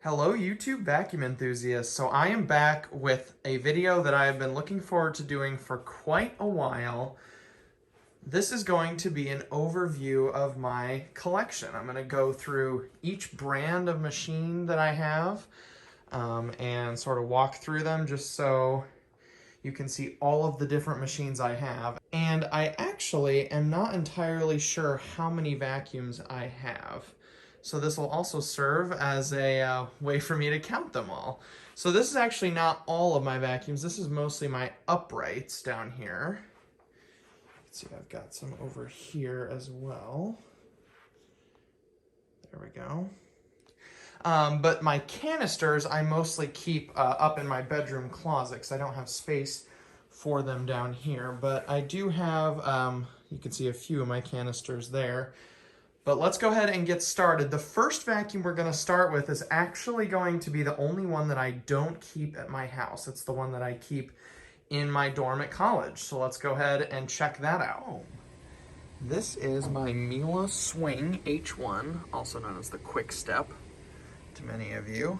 Hello YouTube vacuum enthusiasts. So I am back with a video that I have been looking forward to doing for quite a while. This is going to be an overview of my collection. I'm going to go through each brand of machine that I have and sort of walk through them just so you can see all of the different machines I have. And I actually am not entirely sure how many vacuums I have. So this will also serve as a way for me to count them all. So this is actually not all of my vacuums. This is mostly my uprights down here. Let's see, I've got some over here as well. There we go. But my canisters I mostly keep up in my bedroom closet because I don't have space for them down here. But I do have, you can see a few of my canisters there. But let's go ahead and get started. The first vacuum we're going to start with is actually going to be the only one that I don't keep at my house. It's the one that I keep in my dorm at college. So let's go ahead and check that out. This is my Miele Swing H1, also known as the Quickstep to many of you.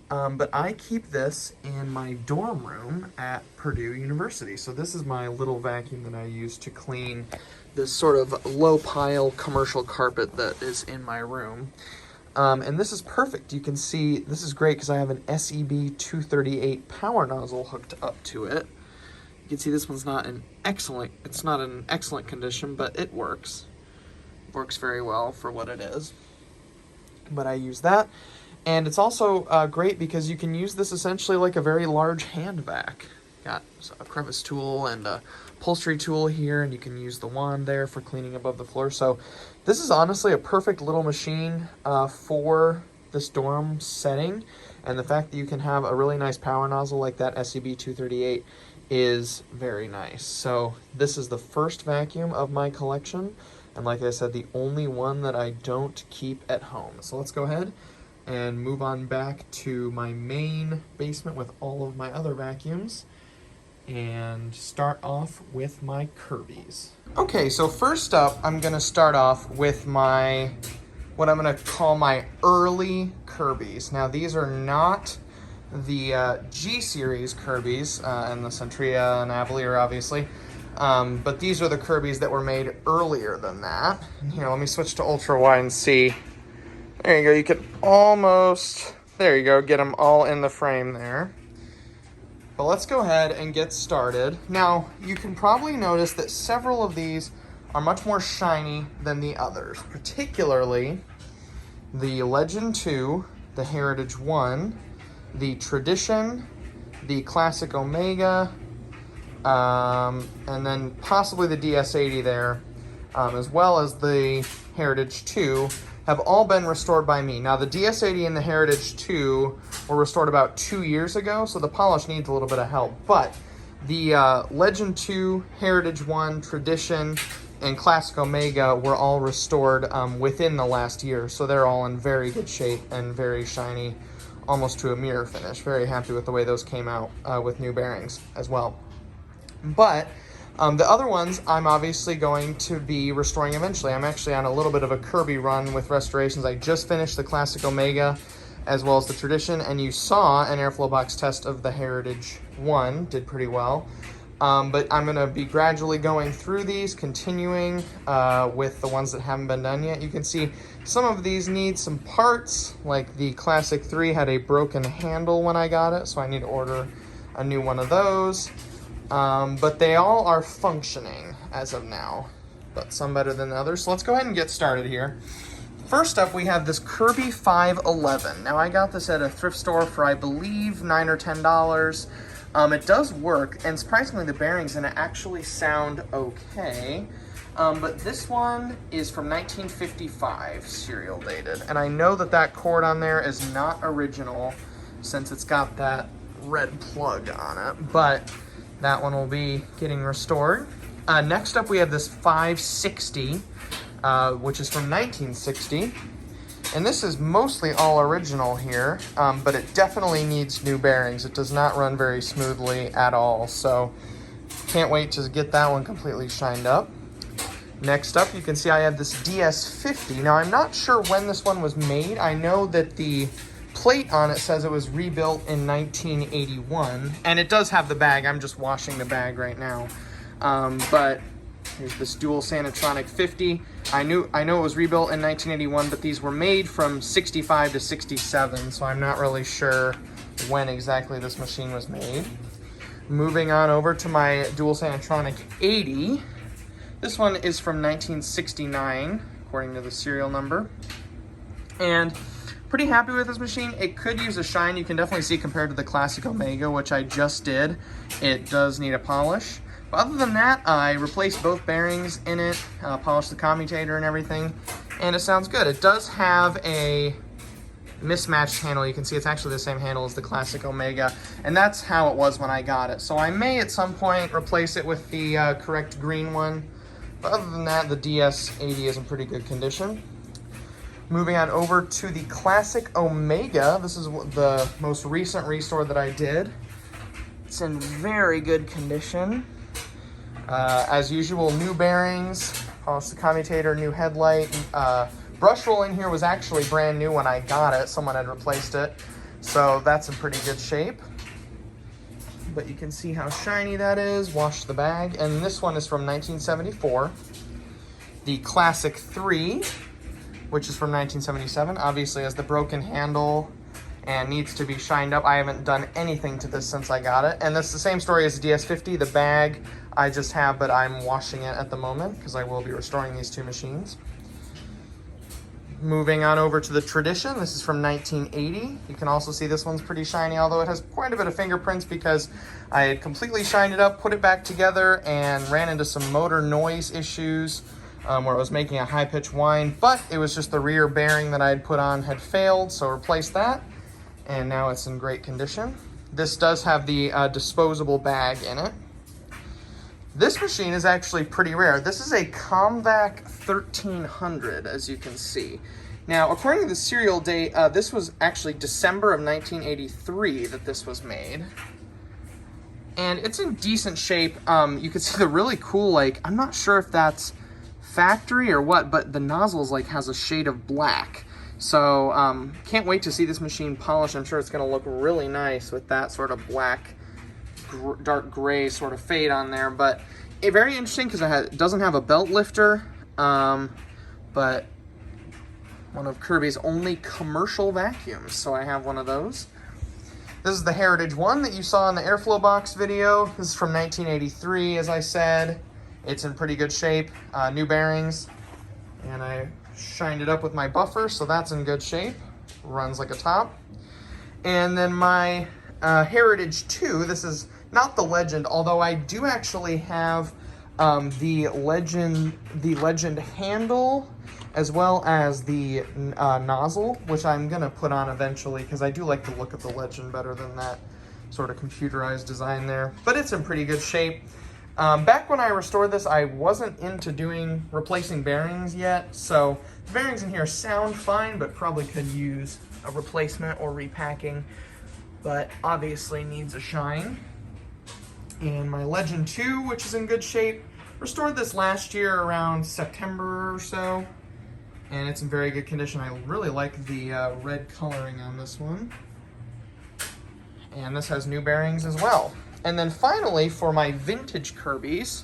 But I keep this in my dorm room at Purdue University. So this is my little vacuum that I use to clean this sort of low pile commercial carpet that is in my room. And this is perfect. You can see this is great because I have an Seb 238 power nozzle hooked up to it. You can see this one's not in excellent condition, but it works. It works very well for what it is. But I use that. And it's also great because you can use this essentially like a very large hand vac. Got a crevice tool and a upholstery tool here, and you can use the wand there for cleaning above the floor. So this is honestly a perfect little machine for this dorm setting. And the fact that you can have a really nice power nozzle like that Seb 238 is very nice. So this is the first vacuum of my collection. And like I said, the only one that I don't keep at home. So let's go ahead and move on back to my main basement with all of my other vacuums and start off with my Kirbys. Okay, so first up, I'm gonna start off with what I'm gonna call my early Kirbys. Now these are not the G series Kirbys and the Centria and Avalier obviously, but these are the Kirbys that were made earlier than that. And here, let me switch to ultra wide and see. There you go, you can almost, there you go, get them all in the frame there. But let's go ahead and get started. Now, you can probably notice that several of these are much more shiny than the others, particularly the Legend 2, the Heritage 1, the Tradition, the Classic Omega, and then possibly the DS80 there, as well as the Heritage 2, have all been restored by me. Now the DS80 and the Heritage 2 were restored about 2 years ago, so the polish needs a little bit of help. But the Legend 2, Heritage 1, Tradition, and Classic Omega were all restored within the last year, so they're all in very good shape and very shiny, almost to a mirror finish. Very happy with the way those came out with new bearings as well. But the other ones I'm obviously going to be restoring eventually. I'm actually on a little bit of a Kirby run with restorations. I just finished the Classic Omega as well as the Tradition, and you saw an airflow box test of the Heritage 1, did pretty well. But I'm going to be gradually going through these, continuing with the ones that haven't been done yet. You can see some of these need some parts, like the Classic 3 had a broken handle when I got it, so I need to order a new one of those. But they all are functioning as of now, but some better than others. So let's go ahead and get started here. First up, we have this Kirby 511. Now I got this at a thrift store for, I believe, $9 or $10. It does work, and surprisingly the bearings in it actually sound okay. But this one is from 1955, serial dated. And I know that that cord on there is not original since it's got that red plug on it, but that one will be getting restored. Next up, we have this 560, which is from 1960. And this is mostly all original here, but it definitely needs new bearings. It does not run very smoothly at all, so can't wait to get that one completely shined up. Next up, you can see I have this DS50. Now, I'm not sure when this one was made. I know that the plate on it says it was rebuilt in 1981, and it does have the bag. I'm just washing the bag right now. But here's this dual Sanitronic 50. I know it was rebuilt in 1981, but these were made from 65 to 67, so I'm not really sure when exactly this machine was made. Moving on over to my dual Sanitronic 80. This one is from 1969, according to the serial number. And pretty happy with this machine. It could use a shine. You can definitely see compared to the classic Omega, which I just did, it does need a polish. But other than that, I replaced both bearings in it, polished the commutator and everything, and it sounds good. It does have a mismatched handle. You can see it's actually the same handle as the classic Omega, and that's how it was when I got it. So I may at some point replace it with the correct green one, but other than that, the DS80 is in pretty good condition. Moving on over to the classic Omega. This is the most recent restore that I did. It's in very good condition. As usual, new bearings, polished the commutator, new headlight. Brush roll in here was actually brand new when I got it. Someone had replaced it, so that's in pretty good shape. But you can see how shiny that is. Wash the bag. And this one is from 1974. The Classic 3, which is from 1977, obviously has the broken handle and needs to be shined up. I haven't done anything to this since I got it. And that's the same story as the DS50. The bag I just have, but I'm washing it at the moment because I will be restoring these two machines. Moving on over to the Tradition. This is from 1980. You can also see this one's pretty shiny, although it has quite a bit of fingerprints because I had completely shined it up, put it back together, and ran into some motor noise issues where it was making a high-pitched whine, but it was just the rear bearing that I had put on had failed, so replaced that, and now it's in great condition. This does have the disposable bag in it. This machine is actually pretty rare. This is a Comvac 1300, as you can see. Now, according to the serial date, this was actually December of 1983 that this was made. And it's in decent shape. You can see the really cool, like, I'm not sure if that's factory or what, but the nozzles like has a shade of black. So can't wait to see this machine polished. I'm sure it's going to look really nice with that sort of black, dark gray sort of fade on there. But very interesting because it doesn't have a belt lifter, but one of Kirbys' only commercial vacuums. So I have one of those. This is the Heritage one that you saw in the Airflow Box video. This is from 1983, as I said. It's in pretty good shape. New bearings, and I shined it up with my buffer, so that's in good shape. Runs like a top. And then my Heritage 2, this is not the Legend, although I do actually have the Legend handle as well as the nozzle, which I'm gonna put on eventually because I do like the look of the Legend better than that sort of computerized design there. But it's in pretty good shape. Back when I restored this, I wasn't into replacing bearings yet, so the bearings in here sound fine, but probably could use a replacement or repacking, but obviously needs a shine. And my Legend 2, which is in good shape, restored this last year around September or so, and it's in very good condition. I really like the red coloring on this one. And this has new bearings as well. And then finally, for my vintage Kirbys,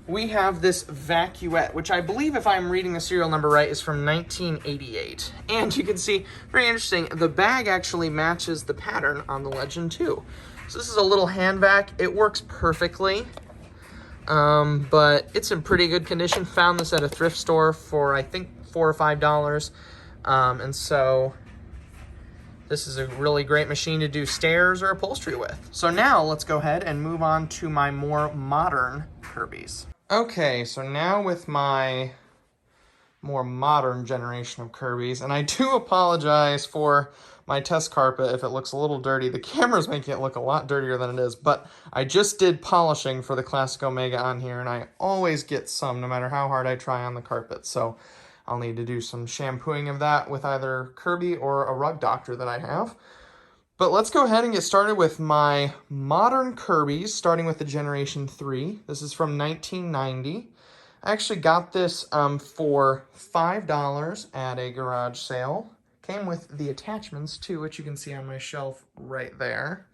we have this Vacuette, which I believe, if I'm reading the serial number right, is from 1988. And you can see, very interesting, the bag actually matches the pattern on the Legend 2. So this is a little hand vac. It works perfectly, but it's in pretty good condition. Found this at a thrift store for, I think, $4 or $5. And so this is a really great machine to do stairs or upholstery with. So now let's go ahead and move on to my more modern Kirbys. Okay, so now with my more modern generation of Kirbys, and I do apologize for my test carpet if it looks a little dirty. The camera's making it look a lot dirtier than it is, but I just did polishing for the Classic Omega on here, and I always get some, no matter how hard I try on the carpet. So I'll need to do some shampooing of that with either Kirby or a rug doctor that I have. But let's go ahead and get started with my modern Kirbys, starting with the Generation 3. This is from 1990. I actually got this for $5 at a garage sale. came with the attachments too, which you can see on my shelf right there.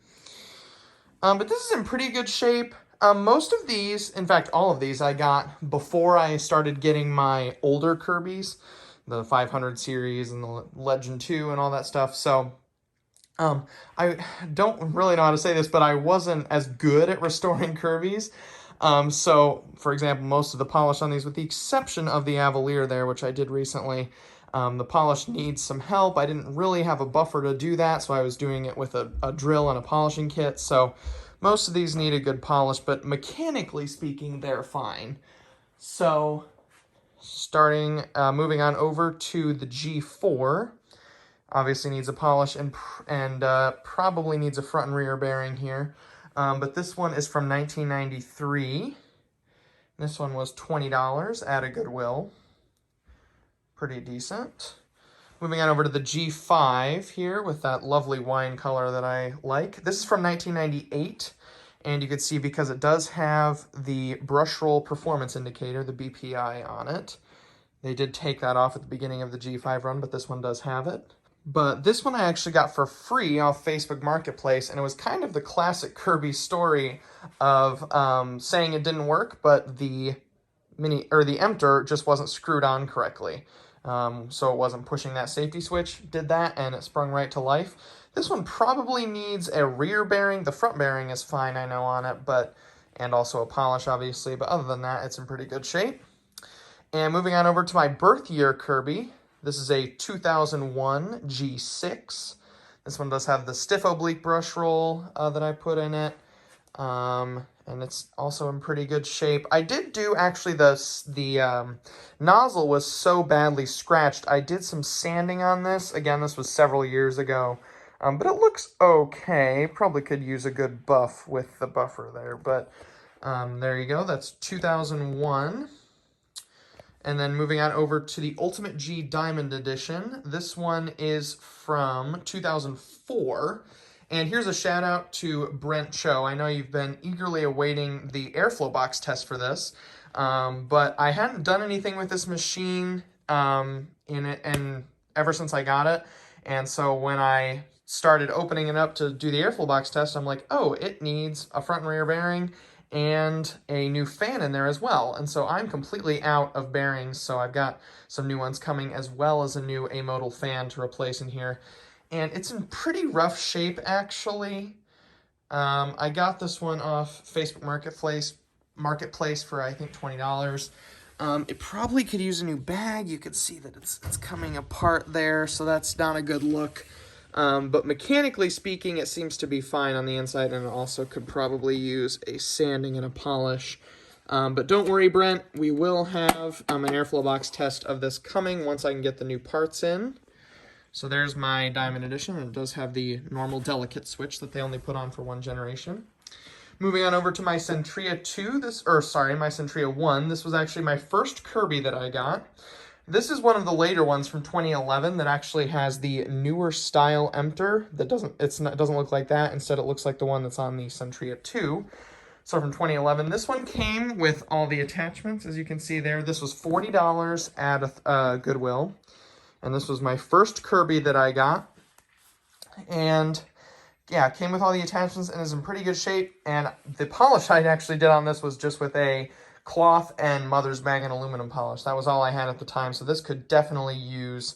But this is in pretty good shape. Most of these, in fact, all of these I got before I started getting my older Kirbys, the 500 series and the Legend 2 and all that stuff. So I don't really know how to say this, but I wasn't as good at restoring Kirbys. So, for example, most of the polish on these, with the exception of the Avalier there, which I did recently, the polish needs some help. I didn't really have a buffer to do that, so I was doing it with a drill and a polishing kit. So most of these need a good polish, but mechanically speaking, they're fine. So moving on over to the G4. Obviously needs a polish and probably needs a front and rear bearing here. But this one is from 1993. This one was $20 at a Goodwill. Pretty decent. Moving on over to the G5 here with that lovely wine color that I like. This is from 1998. And you can see because it does have the brush roll performance indicator, the BPI, on it. They did take that off at the beginning of the G5 run, but this one does have it. But this one I actually got for free off Facebook Marketplace, and it was kind of the classic Kirby story of saying it didn't work, but the emptor just wasn't screwed on correctly. So it wasn't pushing that safety switch, did that, and it sprung right to life. This one probably needs a rear bearing. The front bearing is fine, I know, on it, and also a polish, obviously. But other than that, it's in pretty good shape. And moving on over to my birth year Kirby. This is a 2001 G6. This one does have the stiff oblique brush roll that I put in it. And it's also in pretty good shape. I did do, actually, the nozzle was so badly scratched. I did some sanding on this. Again, this was several years ago. But it looks okay. Probably could use a good buff with the buffer there. But there you go. That's 2001. And then moving on over to the Ultimate G Diamond Edition. This one is from 2004. And here's a shout out to Brent Cho. I know you've been eagerly awaiting the airflow box test for this. But I hadn't done anything with this machine in it and ever since I got it. And so when I started opening it up to do the airflow box test, I'm like, oh, it needs a front and rear bearing and a new fan in there as well. And so I'm completely out of bearings, so I've got some new ones coming as well as a new amodal fan to replace in here. And it's in pretty rough shape, actually. I got this one off Facebook Marketplace for, I think, $20. It probably could use a new bag. You could see that it's coming apart there, so that's not a good look. But mechanically speaking, it seems to be fine on the inside, and it also could probably use a sanding and a polish. But don't worry, Brent, we will have an airflow box test of this coming once I can get the new parts in. So there's my Diamond Edition, and it does have the normal delicate switch that they only put on for one generation. Moving on over to my Centria 2, my Centria 1. This was actually my first Kirby that I got. This is one of the later ones from 2011 that actually has the newer style emptor. That doesn't look like that. Instead, it looks like the one that's on the Centria 2. So from 2011, this one came with all the attachments, as you can see there. This was $40 at Goodwill, and this was my first Kirby that I got. And yeah, it came with all the attachments and is in pretty good shape. And the polish I actually did on this was just with a cloth and mother's bag and aluminum polish. That was all I had at the time, so this could definitely use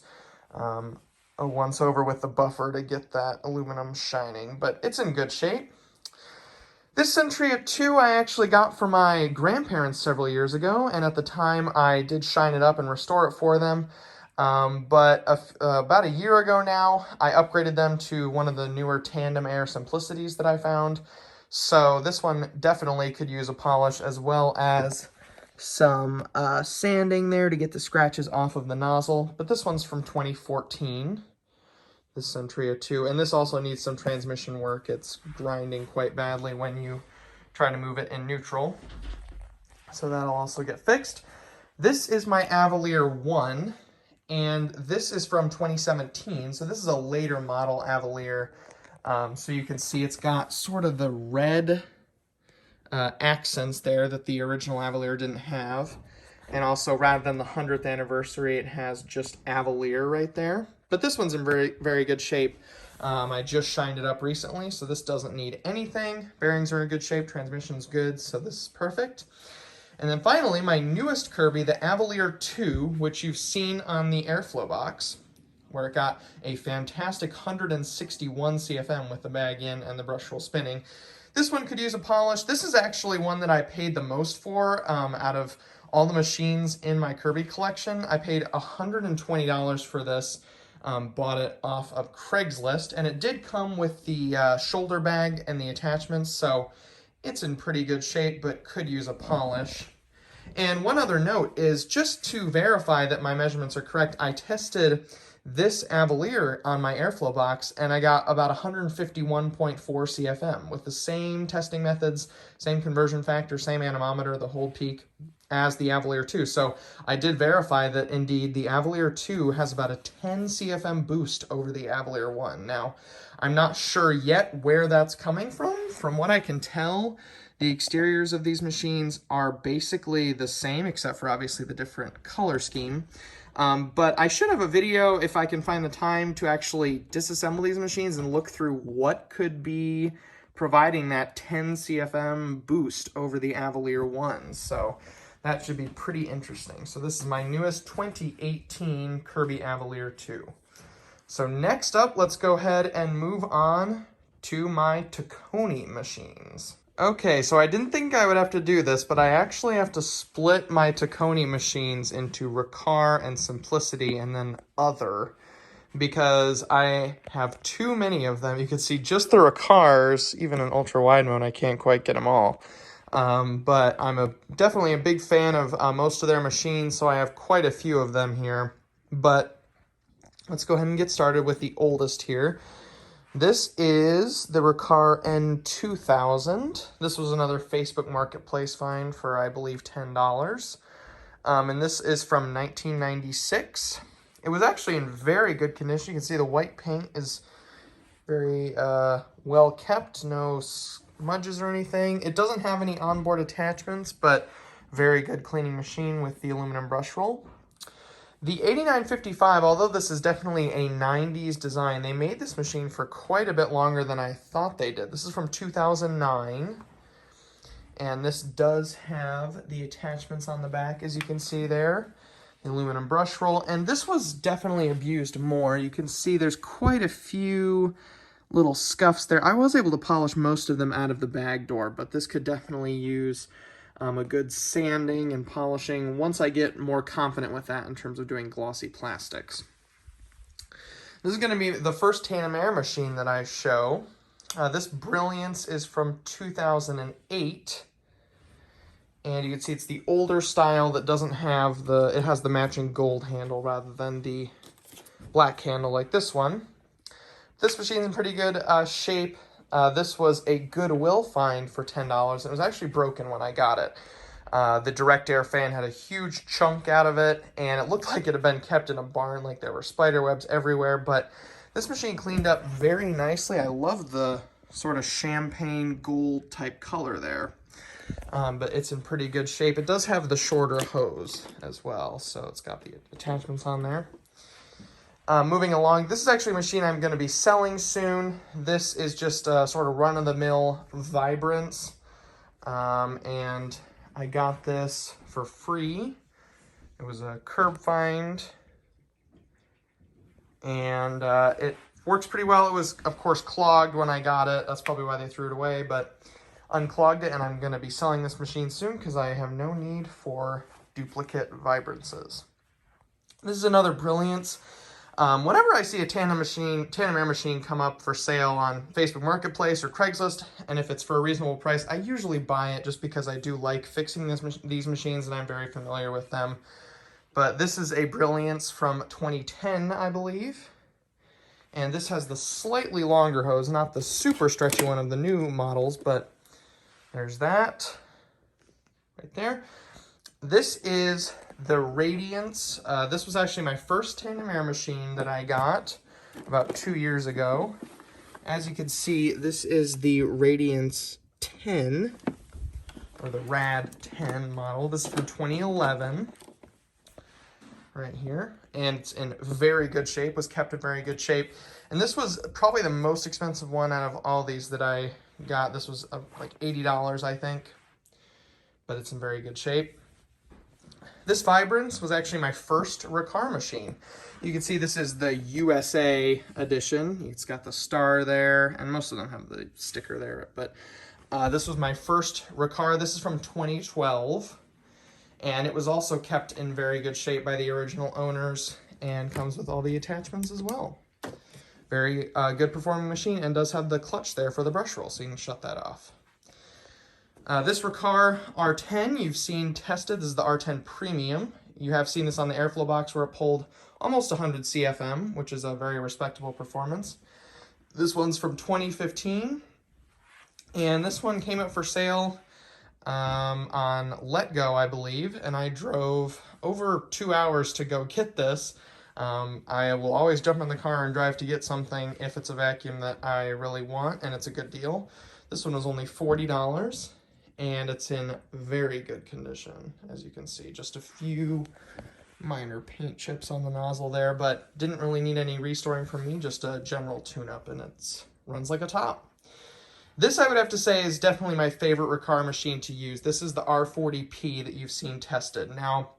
a once over with the buffer to get that aluminum shining, but it's in good shape. This Centria 2 I actually got for my grandparents several years ago, and at the time I did shine it up and restore it for them. But about a year ago now, I upgraded them to one of the newer Tandem Air Simplicities that I found. So this one definitely could use a polish as well as some sanding there to get the scratches off of the nozzle. But this one's from 2014, this Centria 2. And this also needs some transmission work. It's grinding quite badly when you try to move it in neutral. So that'll also get fixed. This is my Avalier 1, and this is from 2017. So this is a later model Avalier. So you can see it's got sort of the red accents there that the original Avalier didn't have. And also, rather than the 100th anniversary, it has just Avalier right there. But this one's in very, very good shape. I just shined it up recently, so this doesn't need anything. Bearings are in good shape, transmission's good, so this is perfect. And then finally, my newest Kirby, the Avalier 2, which you've seen on the airflow box, where it got a fantastic 161 CFM with the bag in and the brush roll spinning. This one could use a polish. This is actually one that I paid the most for out of all the machines in my Kirby collection. I paid $120 for this. Bought it off of Craigslist, and it did come with the shoulder bag and the attachments, so it's in pretty good shape, but could use a polish. And one other note is, just to verify that my measurements are correct, I tested this Avalier on my airflow box, and I got about 151.4 CFM with the same testing methods, same conversion factor, same anemometer, the hold peak, as the Avalier 2. So I did verify that indeed the Avalier 2 has about a 10 CFM boost over the Avalier 1. Now, I'm not sure yet where that's coming from. From what I can tell, the exteriors of these machines are basically the same, except for obviously the different color scheme. But I should have a video, if I can find the time, to actually disassemble these machines and look through what could be providing that 10 CFM boost over the Avalier 1. So that should be pretty interesting. So this is my newest 2018 Kirby Avalier 2. So next up, let's go ahead and move on to my Tacony machines. Okay, so I didn't think I would have to do this, but I actually have to split my Tacony machines into Riccar and Simplicity and then Other, because I have too many of them. You can see just the Riccars, even in ultra-wide mode, I can't quite get them all. But I'm definitely a big fan of most of their machines, so I have quite a few of them here. But let's go ahead and get started with the oldest here. This is the Riccar N2000. This was another Facebook Marketplace find for, I believe, $10. And this is from 1996. It was actually in very good condition. You can see the white paint is very well kept, no smudges or anything. It doesn't have any onboard attachments, but very good cleaning machine with the aluminum brush roll. The 8955, although this is definitely a 90s design, they made this machine for quite a bit longer than I thought they did. This is from 2009, and this does have the attachments on the back, as you can see there, the aluminum brush roll, and this was definitely abused more. You can see there's quite a few little scuffs there. I was able to polish most of them out of the bag door, but this could definitely use a good sanding and polishing once I get more confident with that in terms of doing glossy plastics. This is going to be the first Tanamair machine that I show. This Brilliance is from 2008. And you can see it's the older style that doesn't have it has the matching gold handle rather than the black handle like this one. This machine's in pretty good shape. This was a Goodwill find for $10. It was actually broken when I got it. The direct air fan had a huge chunk out of it, and it looked like it had been kept in a barn, like there were spider webs everywhere, but this machine cleaned up very nicely. I love the sort of champagne gold type color there, but it's in pretty good shape. It does have the shorter hose as well, so it's got the attachments on there. Moving along, this is actually a machine I'm going to be selling soon. This is just a sort of run-of-the-mill Vibrance, and I got this for free. It was a curb find, and it works pretty well. It was, of course, clogged when I got it. That's probably why they threw it away, but unclogged it, and I'm going to be selling this machine soon because I have no need for duplicate Vibrances. This is another Brilliance. Whenever I see a Tanamair machine come up for sale on Facebook Marketplace or Craigslist, and if it's for a reasonable price, I usually buy it just because I do like fixing these machines and I'm very familiar with them. But this is a Brilliance from 2010, I believe. And this has the slightly longer hose, not the super stretchy one of the new models, but there's that right there. This is the Radiance. This was actually my first Tanamair machine that I got about 2 years ago. As you can see, this is the Radiance 10, or the Rad 10 model. This is from 2011. right here, and it's in very good shape, was kept in very good shape. And this was probably the most expensive one out of all these that I got. This was like $80, I think, but it's in very good shape. This Vibrance was actually my first Riccar machine. You can see this is the USA edition. It's got the star there, and most of them have the sticker there, but this was my first Riccar. This is from 2012, and it was also kept in very good shape by the original owners and comes with all the attachments as well. Very good performing machine, and does have the clutch there for the brush roll, so you can shut that off. This Riccar R10 you've seen tested. This is the R10 Premium. You have seen this on the airflow box where it pulled almost 100 CFM, which is a very respectable performance. This one's from 2015, and this one came up for sale on Let Go, I believe, and I drove over 2 hours to go get this. I will always jump in the car and drive to get something if it's a vacuum that I really want and it's a good deal. This one was only $40, and it's in very good condition, as you can see. Just a few minor paint chips on the nozzle there, but didn't really need any restoring from me, just a general tune-up, and it runs like a top. This, I would have to say, is definitely my favorite Riccar machine to use. This is the R40P that you've seen tested. Now,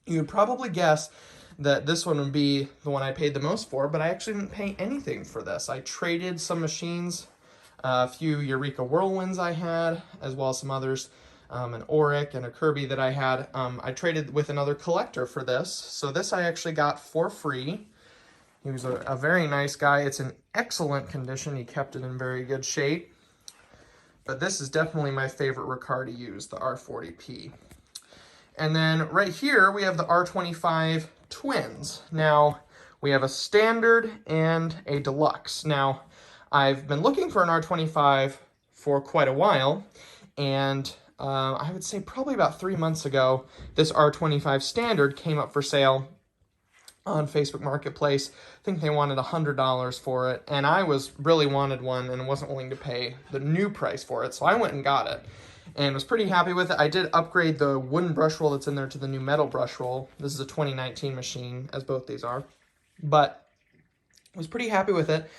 you would probably guess that this one would be the one I paid the most for, but I actually didn't pay anything for this. I traded some machines, a few Eureka Whirlwinds I had, as well as some others, an Oreck and a Kirby that I had. I traded with another collector for this, so this I actually got for free. He was a very nice guy. It's in excellent condition. He kept it in very good shape. But this is definitely my favorite Riccar to use, the R40P. And then right here, we have the R25 Twins. Now, we have a standard and a deluxe. Now, I've been looking for an R25 for quite a while, and I would say probably about 3 months ago, this R25 standard came up for sale on Facebook Marketplace. I think they wanted $100 for it, and I really wanted one and wasn't willing to pay the new price for it, so I went and got it and was pretty happy with it. I did upgrade the wooden brush roll that's in there to the new metal brush roll. This is a 2019 machine, as both these are, but I was pretty happy with it.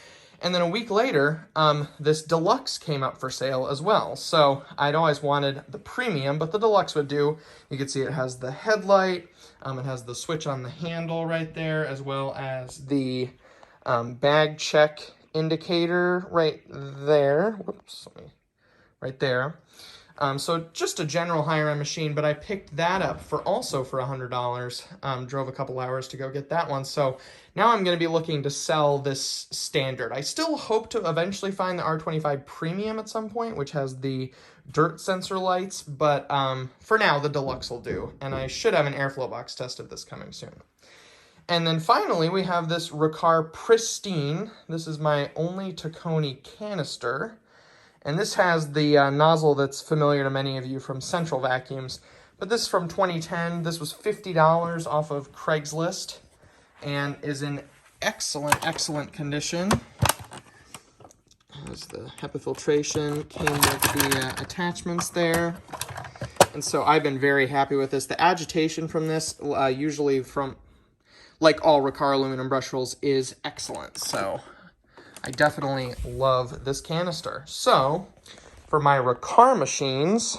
And then a week later, this deluxe came up for sale as well. So I'd always wanted the premium, but the deluxe would do. You can see it has the headlight, it has the switch on the handle right there, as well as the bag check indicator right there. Whoops, right there. So just a general higher-end machine, but I picked that up also for $100. Drove a couple hours to go get that one. So now I'm going to be looking to sell this standard. I still hope to eventually find the R25 Premium at some point, which has the dirt sensor lights, but for now, the deluxe will do. And I should have an airflow box test of this coming soon. And then finally, we have this Riccar Pristine. This is my only Tacony canister. And this has the nozzle that's familiar to many of you from Central Vacuums. But this is from 2010. This was $50 off of Craigslist and is in excellent, excellent condition. Has the HEPA filtration, came with the attachments there. And so I've been very happy with this. The agitation from this, usually from, like all Riccar aluminum brush rolls, is excellent. So I definitely love this canister. So, for my Riccar machines,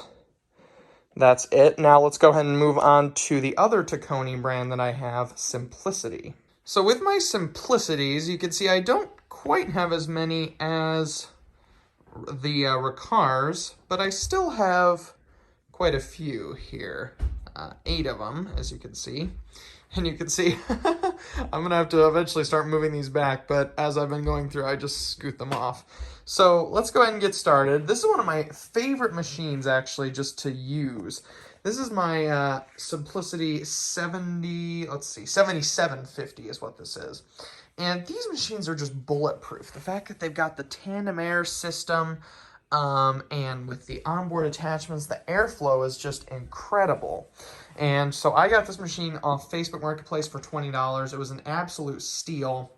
that's it. Now let's go ahead and move on to the other Tacony brand that I have, Simplicity. So with my Simplicities, you can see I don't quite have as many as the Riccars, but I still have quite a few here. 8 of them, as you can see. And you can see, I'm going to have to eventually start moving these back, but as I've been going through, I just scoot them off. So let's go ahead and get started. This is one of my favorite machines, actually, just to use. This is my Simplicity 7750 is what this is. And these machines are just bulletproof. The fact that they've got the tandem air system, and with the onboard attachments, the airflow is just incredible. And so I got this machine off Facebook Marketplace for $20. It was an absolute steal,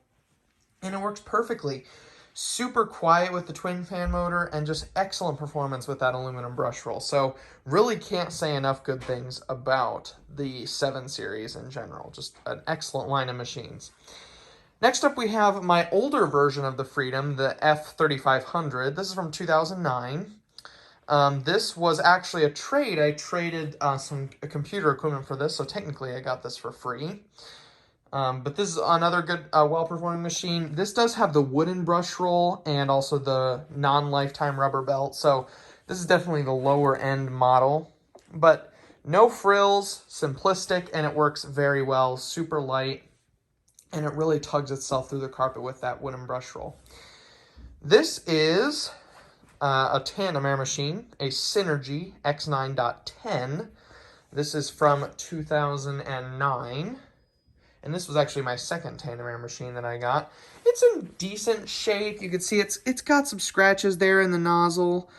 and it works perfectly. super quiet with the twin fan motor, and just excellent performance with that aluminum brush roll. So really can't say enough good things about the 7 Series in general. Just an excellent line of machines. Next up, we have my older version of the Freedom, the F3500. This is from 2009. This was actually a trade. I traded some computer equipment for this, so technically I got this for free. But this is another good, well-performing machine. This does have the wooden brush roll and also the non-lifetime rubber belt, so this is definitely the lower-end model. But no frills, simplistic, and it works very well, super light, and it really tugs itself through the carpet with that wooden brush roll. This is a tandem air machine, a Synergy X9.10. This is from 2009. And this was actually my second tandem air machine that I got. It's in decent shape. You can see it's got some scratches there in the nozzle.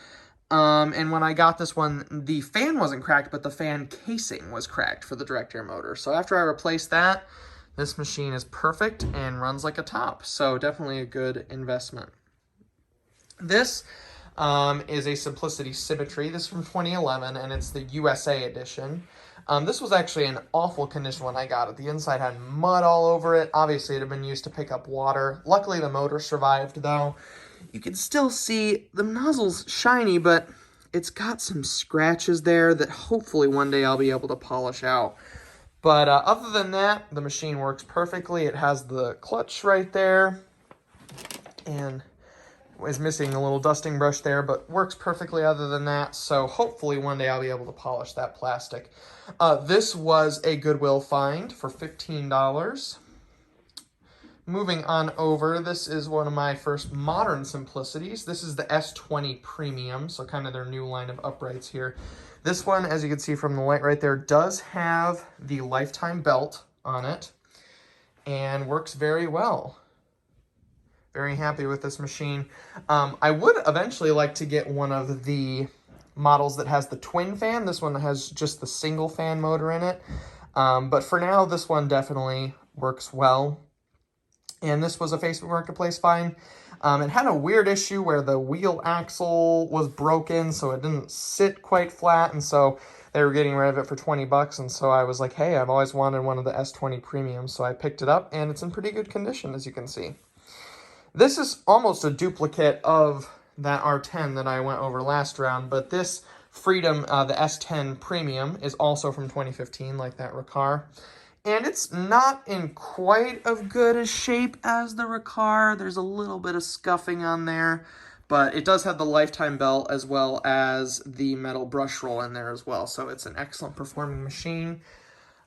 And when I got this one, the fan wasn't cracked, but the fan casing was cracked for the direct air motor. So after I replaced that, this machine is perfect and runs like a top. So definitely a good investment. This is a Simplicity Symmetry. This is from 2011, and it's the USA edition. This was actually in awful condition when I got it. The inside had mud all over it. Obviously, it had been used to pick up water. Luckily, the motor survived, though. You can still see the nozzle's shiny, but it's got some scratches there that hopefully one day I'll be able to polish out. But other than that, the machine works perfectly. It has the clutch right there, and is missing a little dusting brush there, but works perfectly other than that. So hopefully one day I'll be able to polish that plastic. This was a Goodwill find for $15. Moving on over, this is one of my first modern Simplicities. This is the S20 Premium, so kind of their new line of uprights here. This one, as you can see from the light right there, does have the lifetime belt on it and works very well. Very happy with this machine. I would eventually like to get one of the models that has the twin fan. This one has just the single fan motor in it. But for now, this one definitely works well. And this was a Facebook Marketplace find. It had a weird issue where the wheel axle was broken, so it didn't sit quite flat, and so they were getting rid of it for 20 bucks, and so I was like, hey, I've always wanted one of the S20 Premiums, so I picked it up, and it's in pretty good condition, as you can see. This is almost a duplicate of that R10 that I went over last round, but this Freedom, the S10 Premium, is also from 2015, like that Riccar. And it's not in quite as good a shape as the Riccar. There's a little bit of scuffing on there, but it does have the lifetime belt as well as the metal brush roll in there as well. So it's an excellent performing machine.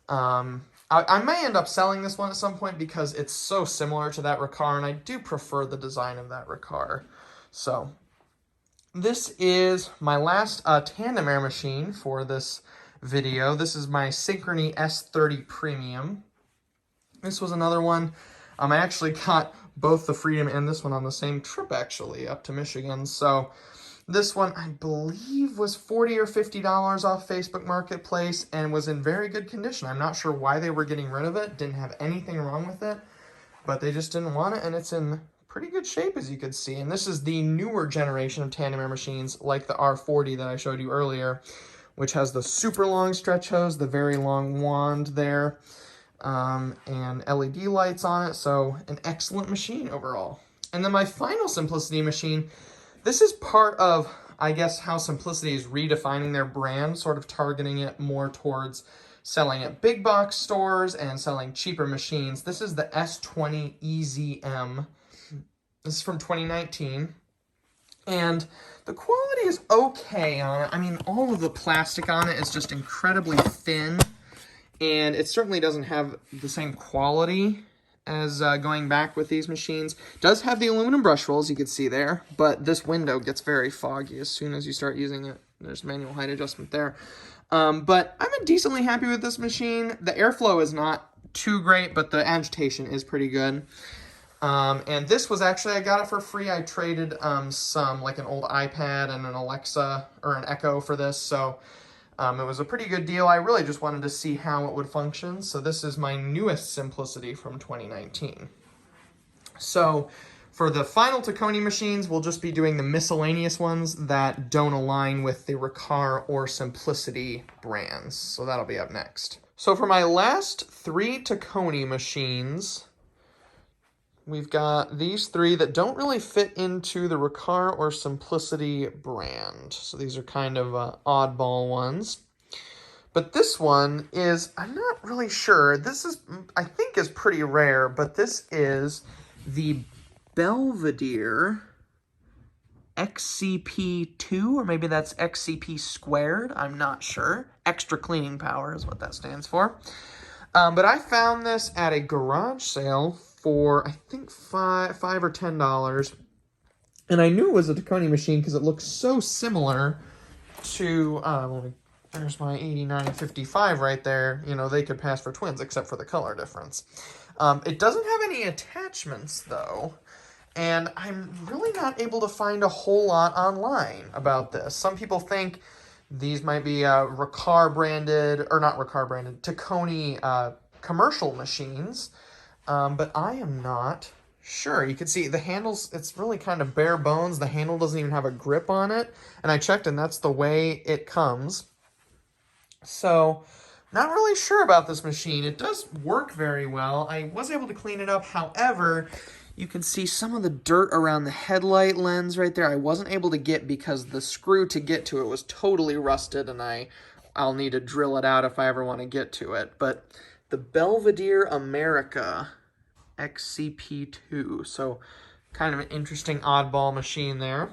I may end up selling this one at some point because it's so similar to that Riccar, and I do prefer the design of that Riccar. So this is my last tandem air machine for this video. This is my Synchrony S30 Premium. This was another one. I actually got both the Freedom and this one on the same trip, actually, up to Michigan. So this one, I believe, was $40 or $50 off Facebook Marketplace and was in very good condition. I'm not sure why they were getting rid of it. Didn't have anything wrong with it, but they just didn't want it, and it's in pretty good shape, as you could see. And this is the newer generation of tandem air machines, like the R40 that I showed you earlier, which has the super long stretch hose, the very long wand there, and LED lights on it. So an excellent machine overall. And then my final Simplicity machine, this is part of, I guess, how Simplicity is redefining their brand, sort of targeting it more towards selling at big box stores and selling cheaper machines. This is the S20 EZM. This is from 2019. And the quality is okay on it. I mean, all of the plastic on it is just incredibly thin, and it certainly doesn't have the same quality as going back with these machines. It does have the aluminum brush rolls, you can see there, but this window gets very foggy as soon as you start using it. There's manual height adjustment there. But I'm decently happy with this machine. The airflow is not too great, but the agitation is pretty good. And this was actually, I got it for free. I traded some, like an old iPad and an Alexa or an Echo for this, so it was a pretty good deal. I really just wanted to see how it would function. So this is my newest Simplicity from 2019. So For the final Tacony machines, we'll just be doing the miscellaneous ones that don't align with the Riccar or Simplicity brands. So that'll be up next. So for my last 3 Tacony machines, we've got these 3 that don't really fit into the Riccar or Simplicity brand. So these are kind of oddball ones. But this one is, I'm not really sure. This is, I think, is pretty rare, but this is the Belvedere XCP2, or maybe that's XCP squared. I'm not sure. Extra cleaning power is what that stands for. But I found this at a garage sale for, I think, $5 or $10. And I knew it was a Tacony machine because it looks so similar to, there's my 8955 right there. You know, they could pass for twins except for the color difference. It doesn't have any attachments, though. And I'm really not able to find a whole lot online about this. Some people think these might be Riccar branded, or not Riccar branded, Tacony commercial machines. But I am not sure. You can see the handles, it's really kind of bare bones. The handle doesn't even have a grip on it. And I checked, and that's the way it comes. So, not really sure about this machine. It does work very well. I was able to clean it up. However, you can see some of the dirt around the headlight lens right there. I wasn't able to get because the screw to get to it was totally rusted, and I'll need to drill it out if I ever want to get to it. But the Belvedere America XCP2. So kind of an interesting oddball machine there.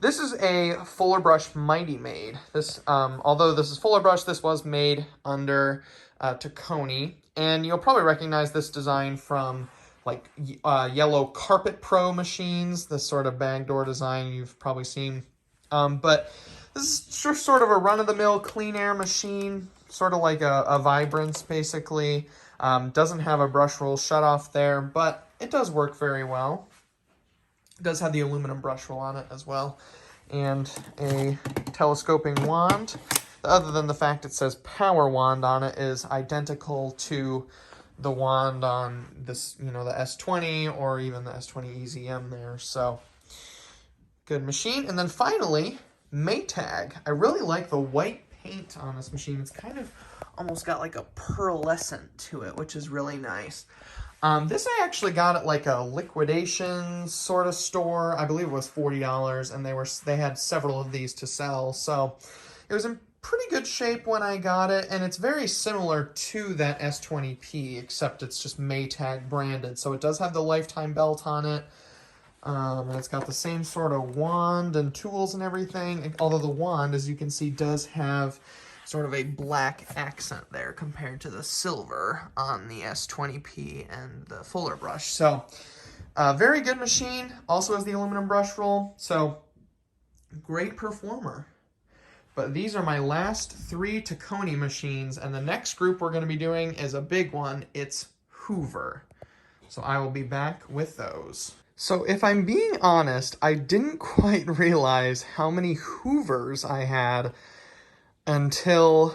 This is a Fuller Brush Mighty Made. This, although this is Fuller Brush, this was made under Tacony. And you'll probably recognize this design from like yellow Carpet Pro machines, this sort of bag door design you've probably seen. But this is just sort of a run-of-the-mill clean air machine, sort of like a Vibrance, basically. Doesn't have a brush roll shut off there, but it does work very well. It does have the aluminum brush roll on it as well, and a telescoping wand. Other than the fact it says Power Wand on it, is identical to the wand on this, you know, the S20 or even the S20 EZM there. So good machine. And then finally, Maytag. I really like the white paint on this machine. It's kind of almost got like a pearlescent to it, which is really nice. This I actually got at like a liquidation sort of store. I believe it was $40, and they had several of these to sell. So it was in pretty good shape when I got it, and it's very similar to that S20P, except it's just Maytag branded. So it does have the lifetime belt on it, and it's got the same sort of wand and tools and everything, although the wand, as you can see, does have sort of a black accent there compared to the silver on the S20P and the Fuller Brush. So very good machine, also has the aluminum brush roll, so great performer. But these are my last 3 Tacony machines, and the next group we're going to be doing is a big one. It's Hoover. So I will be back with those. So if I'm being honest, I didn't quite realize how many Hoovers I had until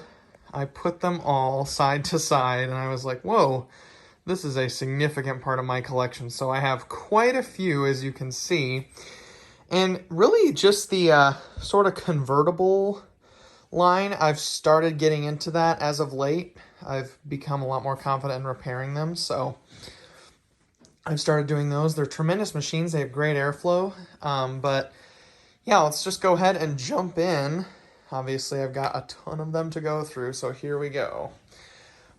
I put them all side to side, and I was like, whoa, this is a significant part of my collection. So I have quite a few, as you can see. And really just the sort of convertible line, I've started getting into that as of late. I've become a lot more confident in repairing them, so I've started doing those. They're tremendous machines. They have great airflow. But yeah, let's just go ahead and jump in. Obviously, I've got a ton of them to go through, so here we go.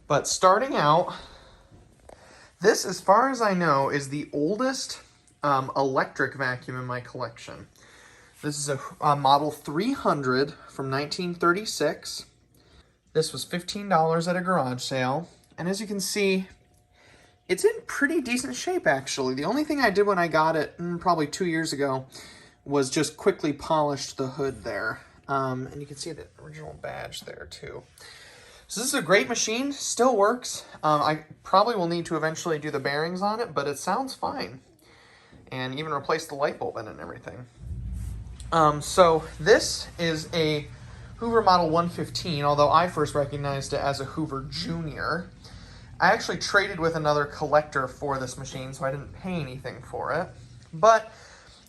But starting out, this, as far as I know, is the oldest electric vacuum in my collection. This is a Model 300 from 1936. This was $15 at a garage sale. And as you can see, it's in pretty decent shape, actually. The only thing I did when I got it, probably 2 years ago, was just quickly polished the hood there. And you can see the original badge there, too. So this is a great machine, still works. I probably will need to eventually do the bearings on it, but it sounds fine. And even replace the light bulb in it and everything. So this is a Hoover Model 115, although I first recognized it as a Hoover Junior. I actually traded with another collector for this machine, so I didn't pay anything for it. but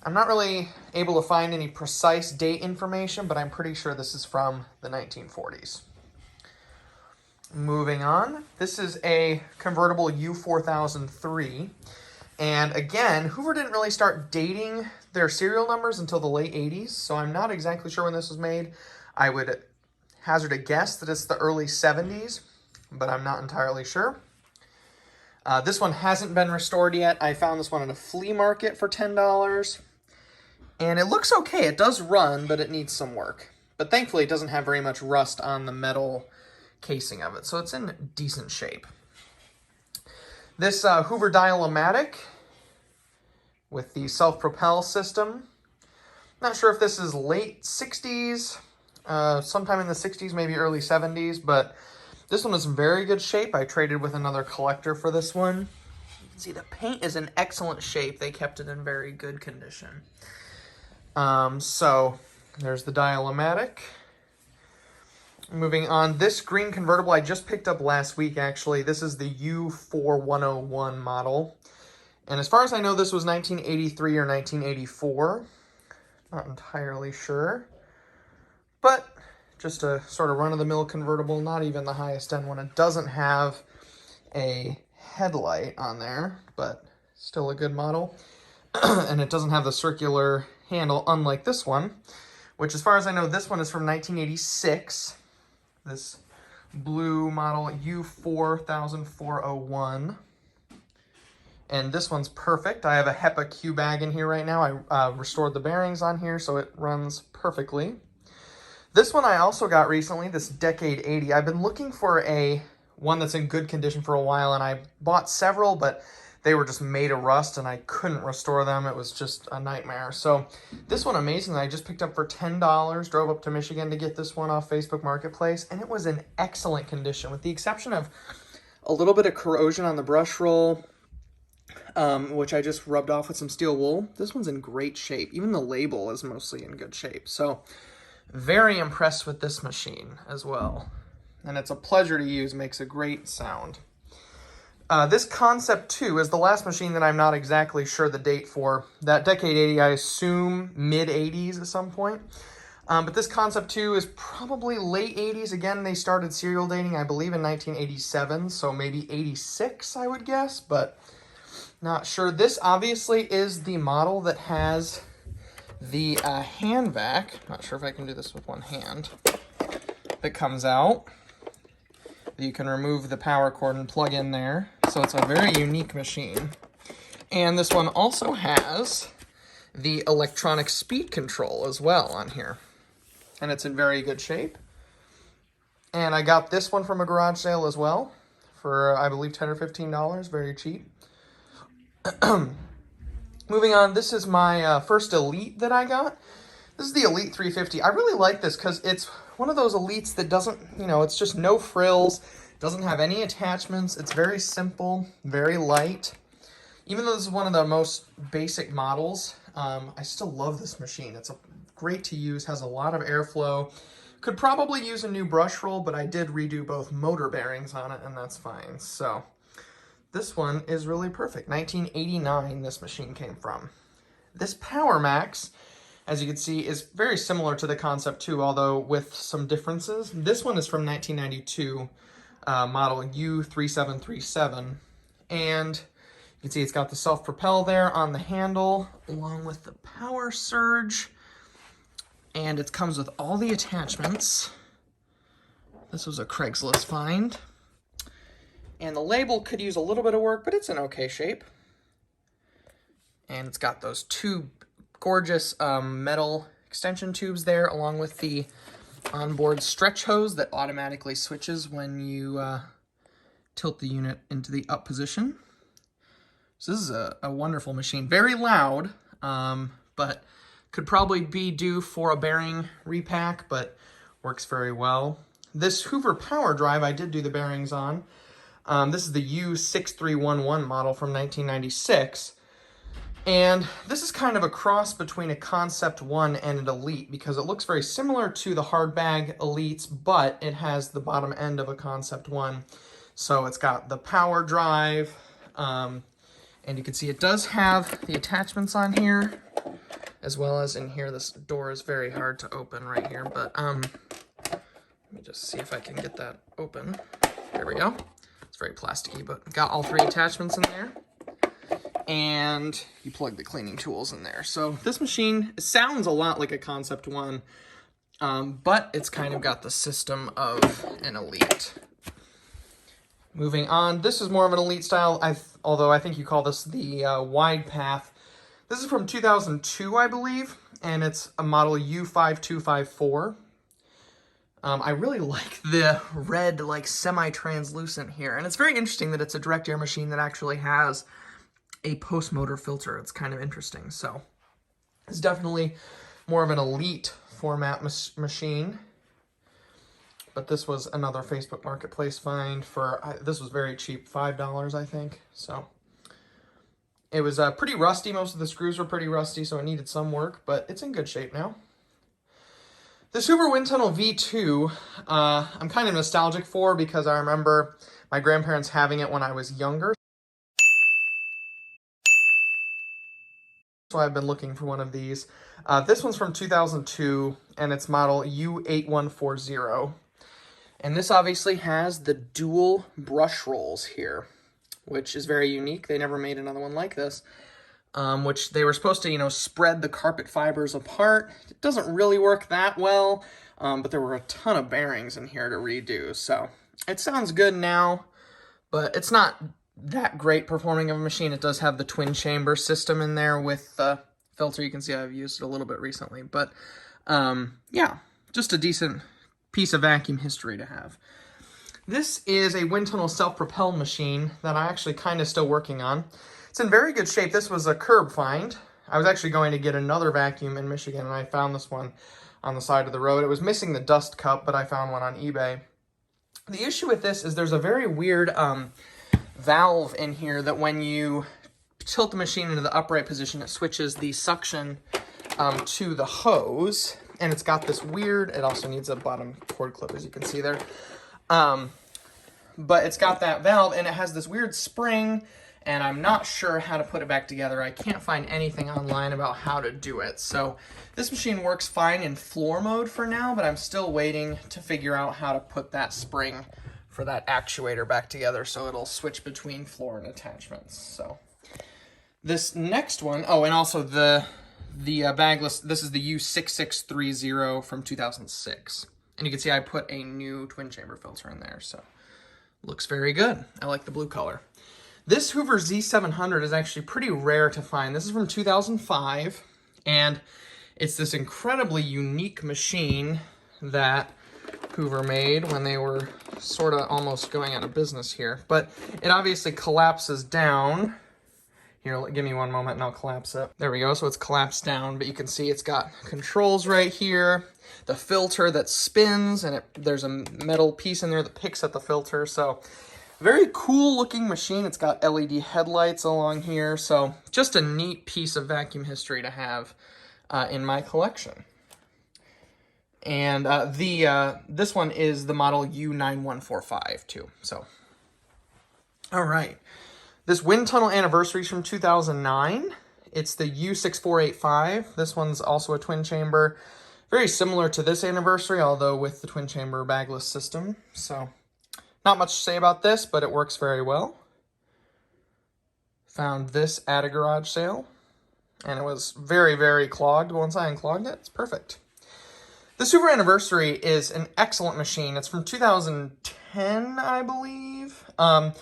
I'm not really able to find any precise date information, but I'm pretty sure this is from the 1940s. Moving on, this is a convertible U4003. And again, Hoover didn't really start dating their serial numbers until the late 80s, so I'm not exactly sure when this was made. I would hazard a guess that it's the early 70s, but I'm not entirely sure. This one hasn't been restored yet. I found this one at a flea market for $10, and it looks okay. It does run, but it needs some work. But thankfully, it doesn't have very much rust on the metal casing of it, so it's in decent shape. This Hoover Dial-O-Matic with the self-propel system. Not sure if this is late 60s, sometime in the 60s, maybe early 70s, but this one was in very good shape. I traded with another collector for this one. You can see the paint is in excellent shape. They kept it in very good condition. So there's the Dial-O-Matic. Moving on, this green convertible I just picked up last week, actually. This is the U4101 model. And as far as I know, this was 1983 or 1984. Not entirely sure. But just a sort of run-of-the-mill convertible, not even the highest end one. It doesn't have a headlight on there, but still a good model. And it doesn't have the circular handle, unlike this one, which as far as I know, this one is from 1986. This blue model U400401. And this one's perfect. I have a HEPA Q bag in here right now. I restored the bearings on here, so it runs perfectly. This one I also got recently, this Decade 80. I've been looking for one that's in good condition for a while, and I bought several, but they were just made of rust, and I couldn't restore them. It was just a nightmare. So this one, amazingly, I just picked up for $10. Drove up to Michigan to get this one off Facebook Marketplace, and it was in excellent condition, with the exception of a little bit of corrosion on the brush roll, which I just rubbed off with some steel wool. This one's in great shape. Even the label is mostly in good shape. So very impressed with this machine as well. And it's a pleasure to use, makes a great sound. This Concept 2 is the last machine that I'm not exactly sure the date for. That Decade 80, I assume mid-80s at some point. But this Concept 2 is probably late 80s. Again, they started serial dating, I believe, in 1987, so maybe 86, I would guess, but not sure. This obviously is the model that has the hand vac. Not sure if I can do this with one hand. That comes out. You can remove the power cord and plug in there. So it's a very unique machine. And this one also has the electronic speed control as well on here. And it's in very good shape. And I got this one from a garage sale as well for, I believe, $10 or $15, very cheap. Moving on, this is my first Elite that I got. This is the Elite 350. I really like this because it's one of those Elites that doesn't, it's just no frills, doesn't have any attachments. It's very simple, very light. Even though this is one of the most basic models, I still love this machine. It's great to use, has a lot of airflow. Could probably use a new brush roll, but I did redo both motor bearings on it, and that's fine. So this one is really perfect. 1989 this machine came from. This Power Max, as you can see, is very similar to the Concept 2, although with some differences. This one is from 1992, model U3737. And you can see it's got the self-propel there on the handle, along with the power surge. And it comes with all the attachments. This was a Craigslist find. And the label could use a little bit of work, but it's in okay shape. And it's got those two gorgeous metal extension tubes there, along with the onboard stretch hose that automatically switches when you tilt the unit into the up position. So this is a wonderful machine. Very loud, but could probably be due for a bearing repack, but works very well. This Hoover Power Drive I did do the bearings on. This is the U6311 model from 1996. And this is kind of a cross between a Concept 1 and an Elite because it looks very similar to the hard bag Elites, but it has the bottom end of a Concept 1. So it's got the power drive, And you can see it does have the attachments on here, as well as in here. This door is very hard to open right here, but let me just see if I can get that open. There we go. It's very plasticky, but got all 3 attachments in there. And you plug the cleaning tools in there. So this machine sounds a lot like a Concept 1, but it's kind of got the system of an Elite. Moving on, this is more of an Elite style, although I think you call this the wide path. This is from 2002, I believe, and it's a model U5254. I really like the red, like, semi-translucent here, and it's very interesting that it's a direct air machine that actually has a post-motor filter. It's kind of interesting. So it's definitely more of an Elite format machine. But this was another Facebook Marketplace find for, this was very cheap, $5, I think. So it was pretty rusty. Most of the screws were pretty rusty, so it needed some work, but it's in good shape now. This Hoover Wind Tunnel V2, I'm kind of nostalgic for because I remember my grandparents having it when I was younger. So I've been looking for one of these. This one's from 2002, and it's model U8140. And this obviously has the dual brush rolls here, which is very unique. They never made another one like this, which they were supposed to, you know, spread the carpet fibers apart. It doesn't really work that well, but there were a ton of bearings in here to redo. So it sounds good now, but it's not that great performing of a machine. It does have the twin chamber system in there with the filter. You can see I've used it a little bit recently, but yeah, just a decent piece of vacuum history to have. This is a wind tunnel self-propelled machine that I'm actually kind of still working on. It's in very good shape. This was a curb find. I was actually going to get another vacuum in Michigan, and I found this one on the side of the road. It was missing the dust cup, but I found one on eBay. The issue with this is there's a very weird valve in here that when you tilt the machine into the upright position, it switches the suction to the hose, and it's got this weird, it also needs a bottom cord clip, as you can see there, but it's got that valve, and it has this weird spring, and I'm not sure how to put it back together. I can't find anything online about how to do it. So this machine works fine in floor mode for now, but I'm still waiting to figure out how to put that spring for that actuator back together so it'll switch between floor and attachments. So this next one, oh, and also the bagless, this is the U6630 from 2006. And you can see I put a new twin chamber filter in there, so looks very good. I like the blue color. This Hoover Z700 is actually pretty rare to find. This is from 2005, and it's this incredibly unique machine that Hoover made when they were sort of almost going out of business here. But it obviously collapses down. Here, give me one moment and I'll collapse it. There we go, so it's collapsed down, but you can see it's got controls right here, the filter that spins, and there's a metal piece in there that picks at the filter. So very cool looking machine. It's got LED headlights along here, so just a neat piece of vacuum history to have in my collection. And this one is the model U9145 too. So, all right. This wind tunnel anniversary is from 2009. It's the U6485. This one's also a twin chamber. Very similar to this anniversary, although with the twin chamber bagless system. So, not much to say about this, but it works very well. Found this at a garage sale, and it was very, very clogged. But once I unclogged it, it's perfect. This Hoover Anniversary is an excellent machine. It's from 2010, I believe, and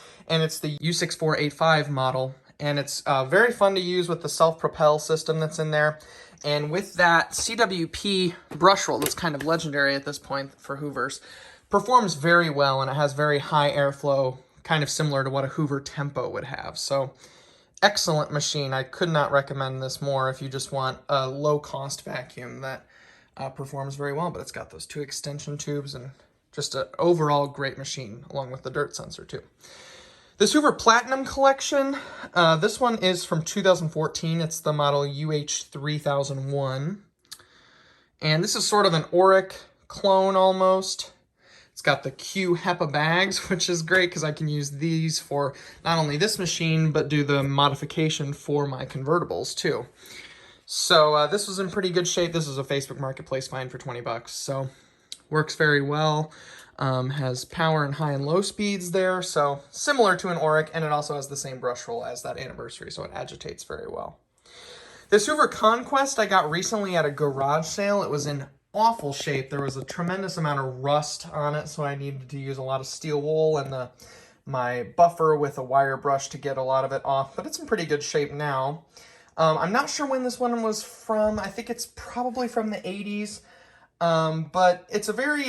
it's the U6485 model, and it's very fun to use with the self-propel system that's in there, and with that CWP brush roll that's kind of legendary at this point for Hoovers, performs very well, and it has very high airflow, kind of similar to what a Hoover Tempo would have. So, excellent machine. I could not recommend this more if you just want a low-cost vacuum that performs very well, but it's got those 2 extension tubes and just an overall great machine, along with the dirt sensor too. This Hoover Platinum Collection, this one is from 2014. It's the model UH3001. And this is sort of an Oreck clone almost. It's got the Q HEPA bags, which is great because I can use these for not only this machine, but do the modification for my convertibles too. So this was in pretty good shape. This is a Facebook Marketplace find for 20 bucks. So works very well. Has power and high and low speeds there. So similar to an Oreck, and it also has the same brush roll as that Anniversary, so it agitates very well. This Hoover Conquest I got recently at a garage sale. It was in awful shape. There was a tremendous amount of rust on it, so I needed to use a lot of steel wool and my buffer with a wire brush to get a lot of it off, but it's in pretty good shape now. I'm not sure when this one was from. I think it's probably from the 80s, but it's a very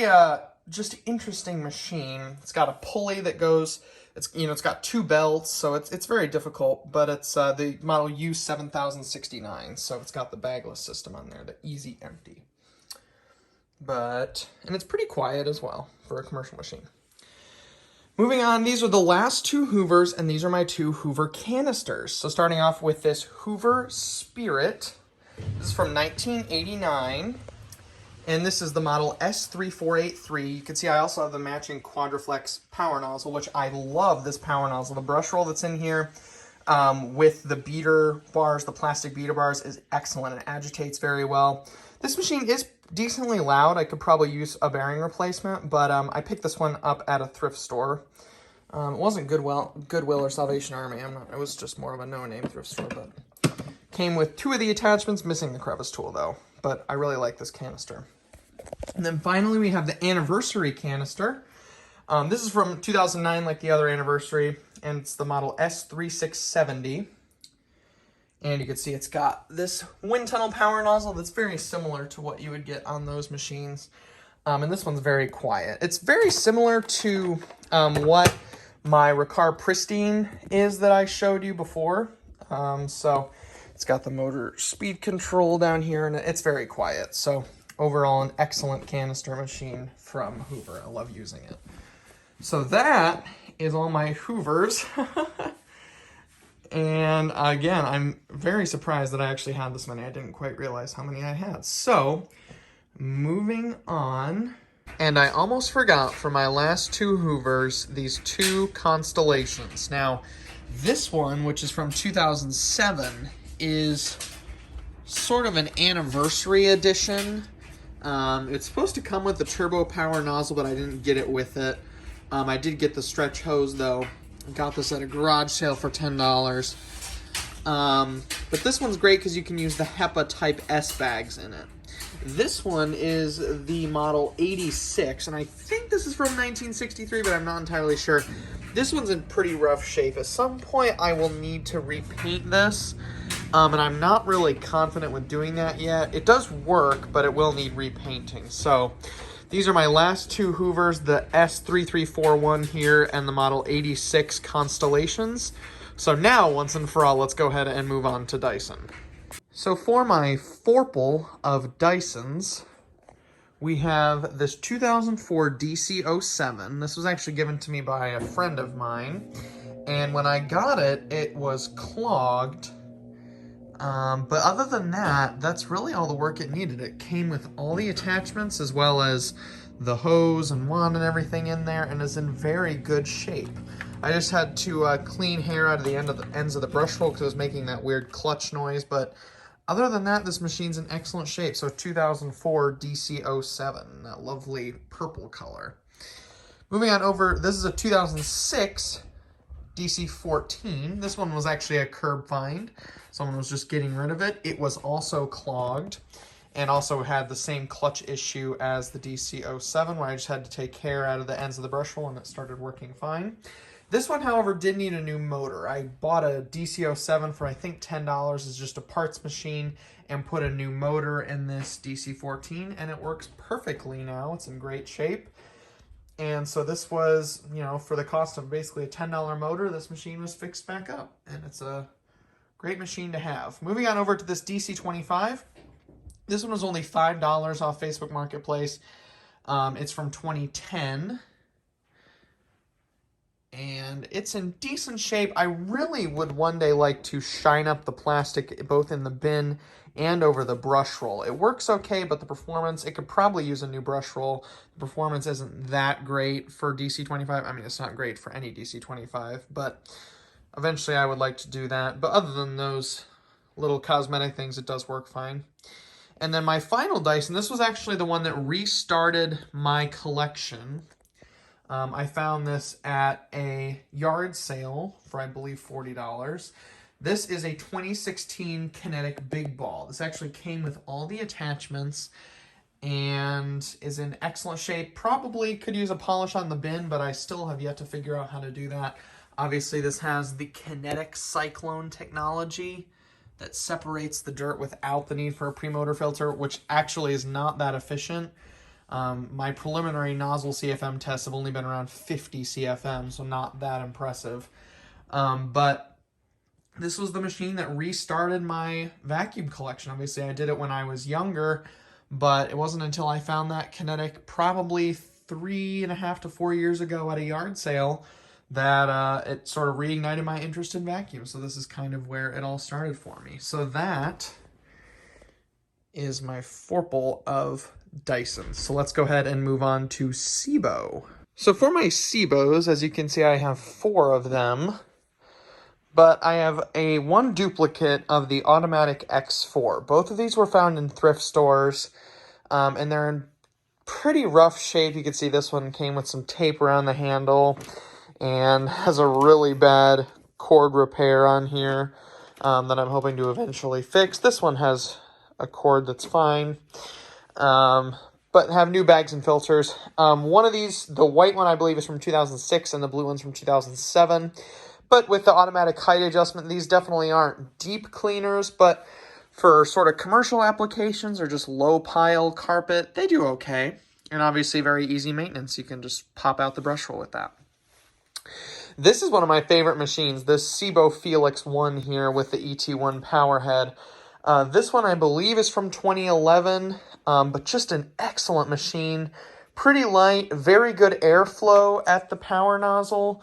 just interesting machine. It's got a pulley that goes, it's got 2 belts, so it's very difficult, but it's the model U7069, so it's got the bagless system on there, the easy empty. And it's pretty quiet as well for a commercial machine. Moving on, these are the last 2 Hoovers, and these are my 2 Hoover canisters. So starting off with this Hoover Spirit. This is from 1989, and this is the model S3483. You can see I also have the matching Quadraflex power nozzle, which I love this power nozzle. The brush roll that's in here with the beater bars, the plastic beater bars, is excellent. It agitates very well. This machine is decently loud. I could probably use a bearing replacement, but I picked this one up at a thrift store. It wasn't Goodwill or Salvation Army. It was just more of a no-name thrift store, but came with 2 of the attachments, missing the crevice tool though. But I really like this canister. And then finally we have the Anniversary canister. This is from 2009, like the other Anniversary, and it's the model S3670. And you can see it's got this wind tunnel power nozzle that's very similar to what you would get on those machines. And this one's very quiet. It's very similar to what my Riccar Pristine is that I showed you before. So it's got the motor speed control down here, and it's very quiet. So overall, an excellent canister machine from Hoover. I love using it. So that is all my Hoovers. And again, I'm very surprised that I actually had this many. I didn't quite realize how many I had. So, moving on. And I almost forgot for my last 2 Hoovers, these 2 Constellations. Now, this one, which is from 2007, is sort of an Anniversary edition. It's supposed to come with the turbo power nozzle, but I didn't get it with it. I did get the stretch hose, though. Got this at a garage sale for $10. But this one's great because you can use the HEPA Type S bags in it. This one is the model 86, and I think this is from 1963, but I'm not entirely sure. This one's in pretty rough shape. At some point, I will need to repaint this, and I'm not really confident with doing that yet. It does work, but it will need repainting. So these are my last 2 Hoovers, the S3341 here and the model 86 Constellations. So now, once and for all, let's go ahead and move on to Dyson. So for my Forple of Dysons, we have this 2004 DC07. This was actually given to me by a friend of mine. And when I got it, it was clogged. But other than that, that's really all the work it needed. It came with all the attachments as well as the hose and wand and everything in there, and is in very good shape. I just had to clean hair out of the ends of the brush roll because it was making that weird clutch noise, but other than that, this machine's in excellent shape. So 2004 DC07, that lovely purple color. Moving on over, this is a 2006 DC14. This one was actually a curb find. Someone was just getting rid of it. It was also clogged and also had the same clutch issue as the DC07, where I just had to take hair out of the ends of the brush roll and it started working fine. This one, however, did need a new motor. I bought a DC07 for I think $10 as just a parts machine and put a new motor in this DC14, and it works perfectly now. It's in great shape. And so this was, for the cost of basically a $10 motor, this machine was fixed back up, and it's a great machine to have. Moving on over to this DC25. This one was only $5 off Facebook Marketplace. It's from 2010. and it's in decent shape. I really would one day like to shine up the plastic both in the bin and over the brush roll. It works okay, but the performance, it could probably use a new brush roll. The performance isn't that great for DC-25. I mean, it's not great for any DC-25, but eventually I would like to do that. But other than those little cosmetic things, it does work fine. And then my final Dyson, this was actually the one that restarted my collection. I found this at a yard sale for, I believe, $40. This is a 2016 Kinetic Big Ball. This actually came with all the attachments and is in excellent shape. Probably could use a polish on the bin, but I still have yet to figure out how to do that. Obviously, this has the Kinetic Cyclone technology that separates the dirt without the need for a premotor filter, which actually is not that efficient. My preliminary nozzle CFM tests have only been around 50 CFM, so not that impressive. But this was the machine that restarted my vacuum collection. Obviously, I did it when I was younger, but it wasn't until I found that Kinetic probably 3.5 to 4 years ago at a yard sale that it sort of reignited my interest in vacuum. So this is kind of where it all started for me. So that is my forple of Dyson. So let's go ahead and move on to Sebo. So for my Sebos, as you can see, I have 4 of them, but I have one duplicate of the Automatic X4. Both of these were found in thrift stores, and they're in pretty rough shape. You can see this one came with some tape around the handle and has a really bad cord repair on here that I'm hoping to eventually fix. This one has a cord that's fine. But have new bags and filters. One of these, the white one I believe is from 2006 and the blue one's from 2007. But with the automatic height adjustment, these definitely aren't deep cleaners, but for sort of commercial applications or just low pile carpet, they do okay. And obviously very easy maintenance. You can just pop out the brush roll with that. This is one of my favorite machines, this Sebo Felix 1 here with the ET1 power head. This one I believe is from 2011, but just an excellent machine. Pretty light, very good airflow at the power nozzle,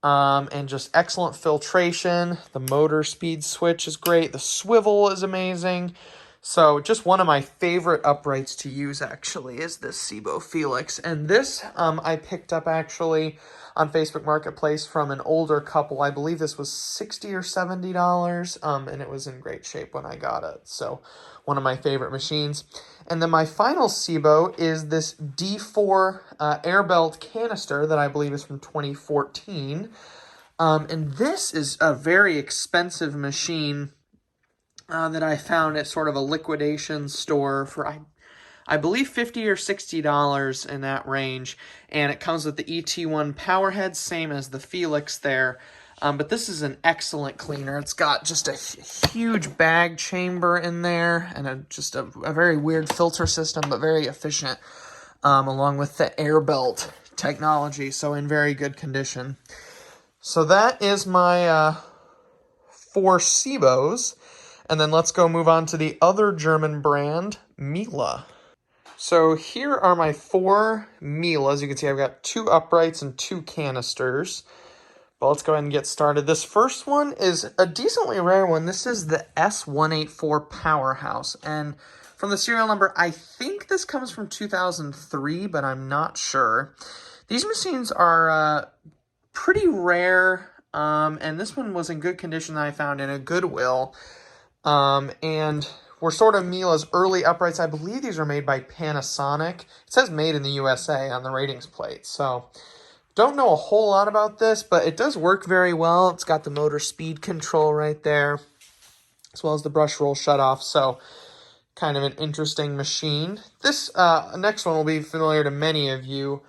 and just excellent filtration. The motor speed switch is great. The swivel is amazing. So just one of my favorite uprights to use actually is this Sebo Felix. And this I picked up actually on Facebook Marketplace from an older couple. I believe this was $60 or $70, and it was in great shape when I got it. So one of my favorite machines. And then my final Sebo is this D4 air belt canister that I believe is from 2014. And this is a very expensive machine that I found at sort of a liquidation store for, I believe, $50 or $60 in that range. And it comes with the ET1 power head, same as the Felix there. But this is an excellent cleaner. It's got just a huge bag chamber in there and just a very weird filter system, but very efficient, along with the air belt technology, so in very good condition. So that is my 4 Sebos. And then let's go move on to the other German brand, Miele. So here are my 4 Miele. As you can see, I've got 2 uprights and 2 canisters. But let's go ahead and get started. This first one is a decently rare one. This is the S184 Powerhouse. And from the serial number, I think this comes from 2003, but I'm not sure. These machines are pretty rare, and this one was in good condition that I found in a Goodwill. And were sort of Miele's early uprights. I believe these are made by Panasonic. It says made in the USA on the ratings plate. So don't know a whole lot about this, but it does work very well. It's got the motor speed control right there, as well as the brush roll shutoff. So kind of an interesting machine. This next one will be familiar to many of you.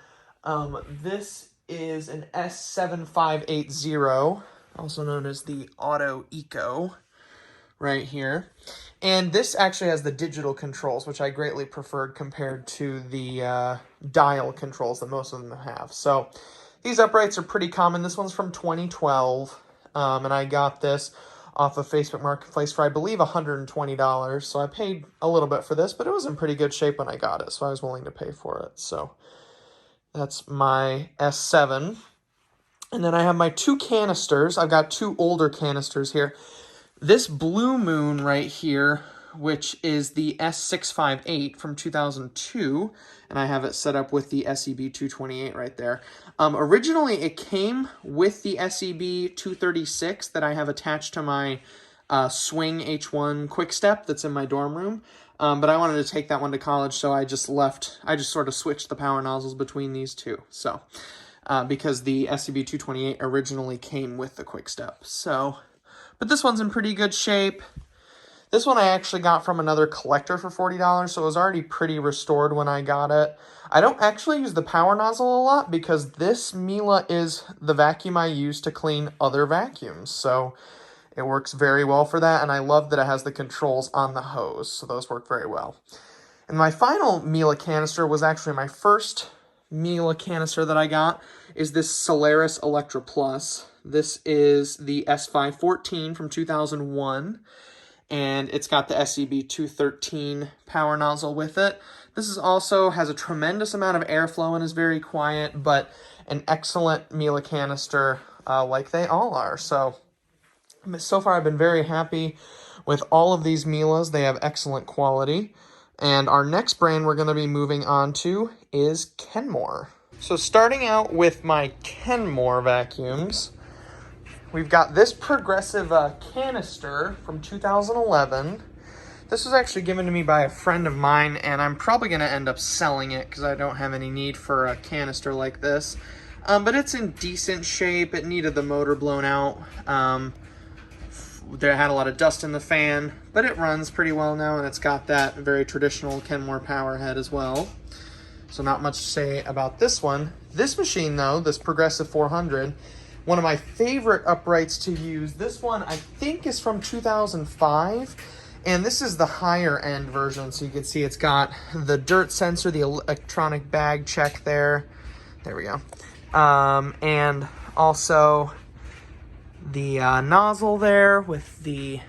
This is an S7580, also known as the Auto Eco, right here. And this actually has the digital controls, which I greatly preferred compared to the dial controls that most of them have. So these uprights are pretty common. This one's from 2012, and I got this off of Facebook Marketplace for, I believe, $120. So I paid a little bit for this, but it was in pretty good shape when I got it, so I was willing to pay for it. So that's my S7. And then I have my 2 canisters. I've got 2 older canisters here. This Blue Moon right here, which is the S658 from 2002, and I have it set up with the SEB 228 right there. Originally, it came with the SEB 236 that I have attached to my Swing H1 Quickstep that's in my dorm room. But I wanted to take that one to college, so I just sort of switched the power nozzles between these two. So, because the SEB 228 originally came with the Quickstep. So, but this one's in pretty good shape. This one I actually got from another collector for $40, so it was already pretty restored when I got it. I don't actually use the power nozzle a lot because this Miele is the vacuum I use to clean other vacuums. So it works very well for that, and I love that it has the controls on the hose, so those work very well. And my final Miele canister was actually my first Miele canister that I got, is this Solaris Electrolux. This is the S514 from 2001, and it's got the SEB 213 power nozzle with it. This is also has a tremendous amount of airflow and is very quiet, but an excellent Miele canister like they all are. So far I've been very happy with all of these Mieles. They have excellent quality. And our next brand we're going to be moving on to is Kenmore. So starting out with my Kenmore vacuums, we've got this progressive canister from 2011. This was actually given to me by a friend of mine, and I'm probably going to end up selling it because I don't have any need for a canister like this. But it's in decent shape. It needed the motor blown out. There had a lot of dust in the fan, but it runs pretty well now, and it's got that very traditional Kenmore power head as well. So not much to say about this one. This machine, though, this Progressive 400, one of my favorite uprights to use. This one, I think, is from 2005, and this is the higher end version. So you can see it's got the dirt sensor, the electronic bag check there. There we go. And also the nozzle there with the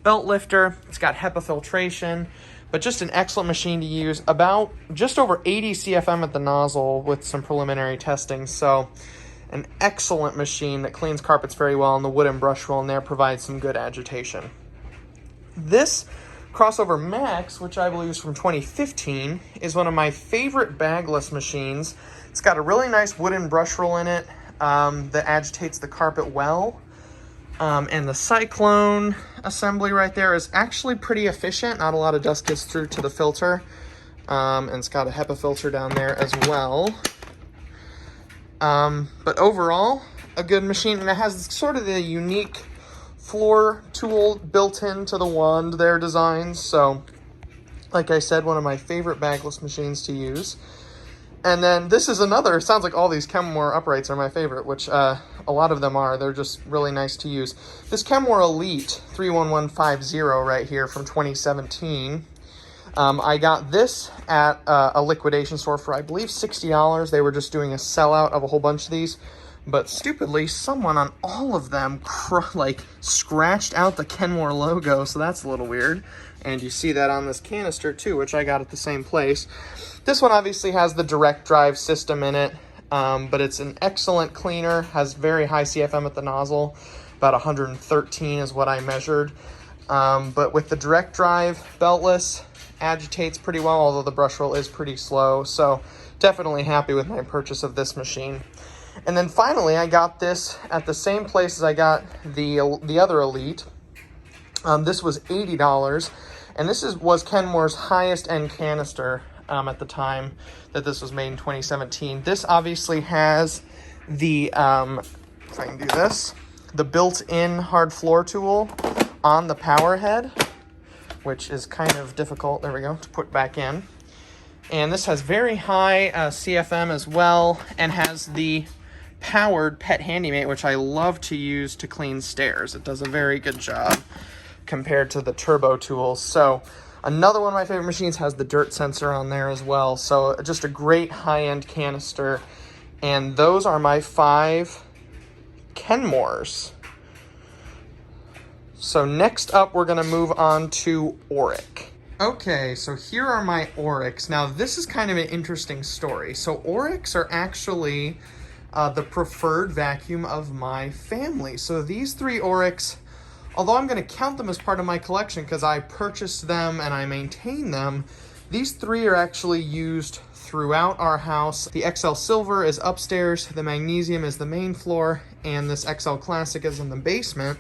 belt lifter. It's got HEPA filtration, but just an excellent machine to use. About just over 80 CFM at the nozzle with some preliminary testing. So an excellent machine that cleans carpets very well, and the wooden brush roll in there provides some good agitation. This Crossover Max, which I believe is from 2015, is one of my favorite bagless machines. It's got a really nice wooden brush roll in it that agitates the carpet well. And the Cyclone assembly right there is actually pretty efficient. Not a lot of dust gets through to the filter. And it's got a HEPA filter down there as well. But overall, a good machine. And it has sort of the unique floor tool built into the wand there design. So, like I said, one of my favorite bagless machines to use. And then this is another, sounds like all these Kenmore uprights are my favorite, which a lot of them are. They're just really nice to use. This Kenmore Elite 31150 right here from 2017. I got this at a liquidation store for, I believe, $60. They were just doing a sellout of a whole bunch of these. But stupidly, someone on all of them scratched out the Kenmore logo, so that's a little weird. And you see that on this canister too, which I got at the same place. This one obviously has the direct drive system in it, but it's an excellent cleaner, has very high CFM at the nozzle, about 113 is what I measured. But with the direct drive, beltless, agitates pretty well, although the brush roll is pretty slow. So definitely happy with my purchase of this machine. And then finally, I got this at the same place as I got the other Elite. This was $80, and this was Kenmore's highest end canister at the time that this was made in 2017. This obviously has the, if I can do this, the built-in hard floor tool on the power head, which is kind of difficult, there we go, to put back in. And this has very high CFM as well, and has the powered Pet Handymate, which I love to use to clean stairs. It does a very good job compared to the turbo tools. So another one of my favorite machines has the dirt sensor on there as well. So just a great high-end canister. And those are my 5 Kenmores. So next up, we're gonna move on to Oreck. Okay, so here are my Orecks. Now this is kind of an interesting story. So Orecks are actually the preferred vacuum of my family. So these 3 Orecks, although I'm going to count them as part of my collection because I purchased them and I maintain them, these 3 are actually used throughout our house. The XL Silver is upstairs, the Magnesium is the main floor, and this XL Classic is in the basement.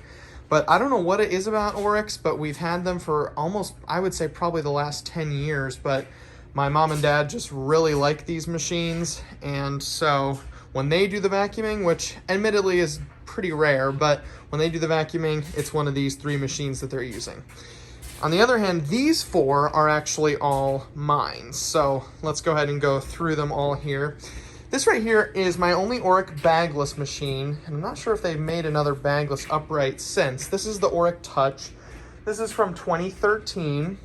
But I don't know what it is about Orecks, but we've had them for almost, I would say probably the last 10 years, but my mom and dad just really like these machines, and so when they do the vacuuming, which admittedly is pretty rare, but when they do the vacuuming, it's one of these 3 machines that they're using. On the other hand, these 4 are actually all mine, so let's go ahead and go through them all here. This right here is my only Oreck bagless machine, and I'm not sure if they've made another bagless upright since. This is the Oreck Touch. This is from 2013.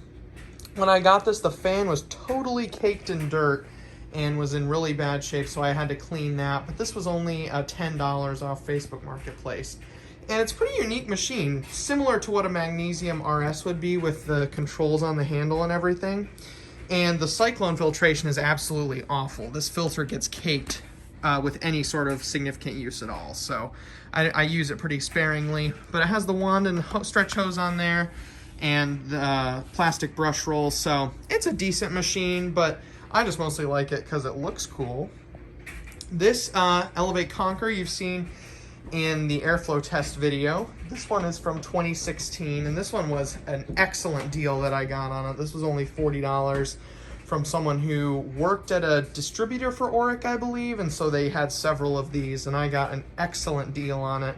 When I got this, the fan was totally caked in dirt and was in really bad shape, so I had to clean that. But this was only $10 off Facebook Marketplace. And it's a pretty unique machine, similar to what a Magnesium RS would be with the controls on the handle and everything. And the cyclone filtration is absolutely awful. This filter gets caked with any sort of significant use at all. So I use it pretty sparingly, but it has the wand and stretch hose on there and the plastic brush rolls. So it's a decent machine, but I just mostly like it because it looks cool. This Elevate Conquer you've seen in the airflow test video. This one is from 2016, and this one was an excellent deal that I got on it. This was only $40 from someone who worked at a distributor for Oreck, I believe, and so they had several of these, and I got an excellent deal on it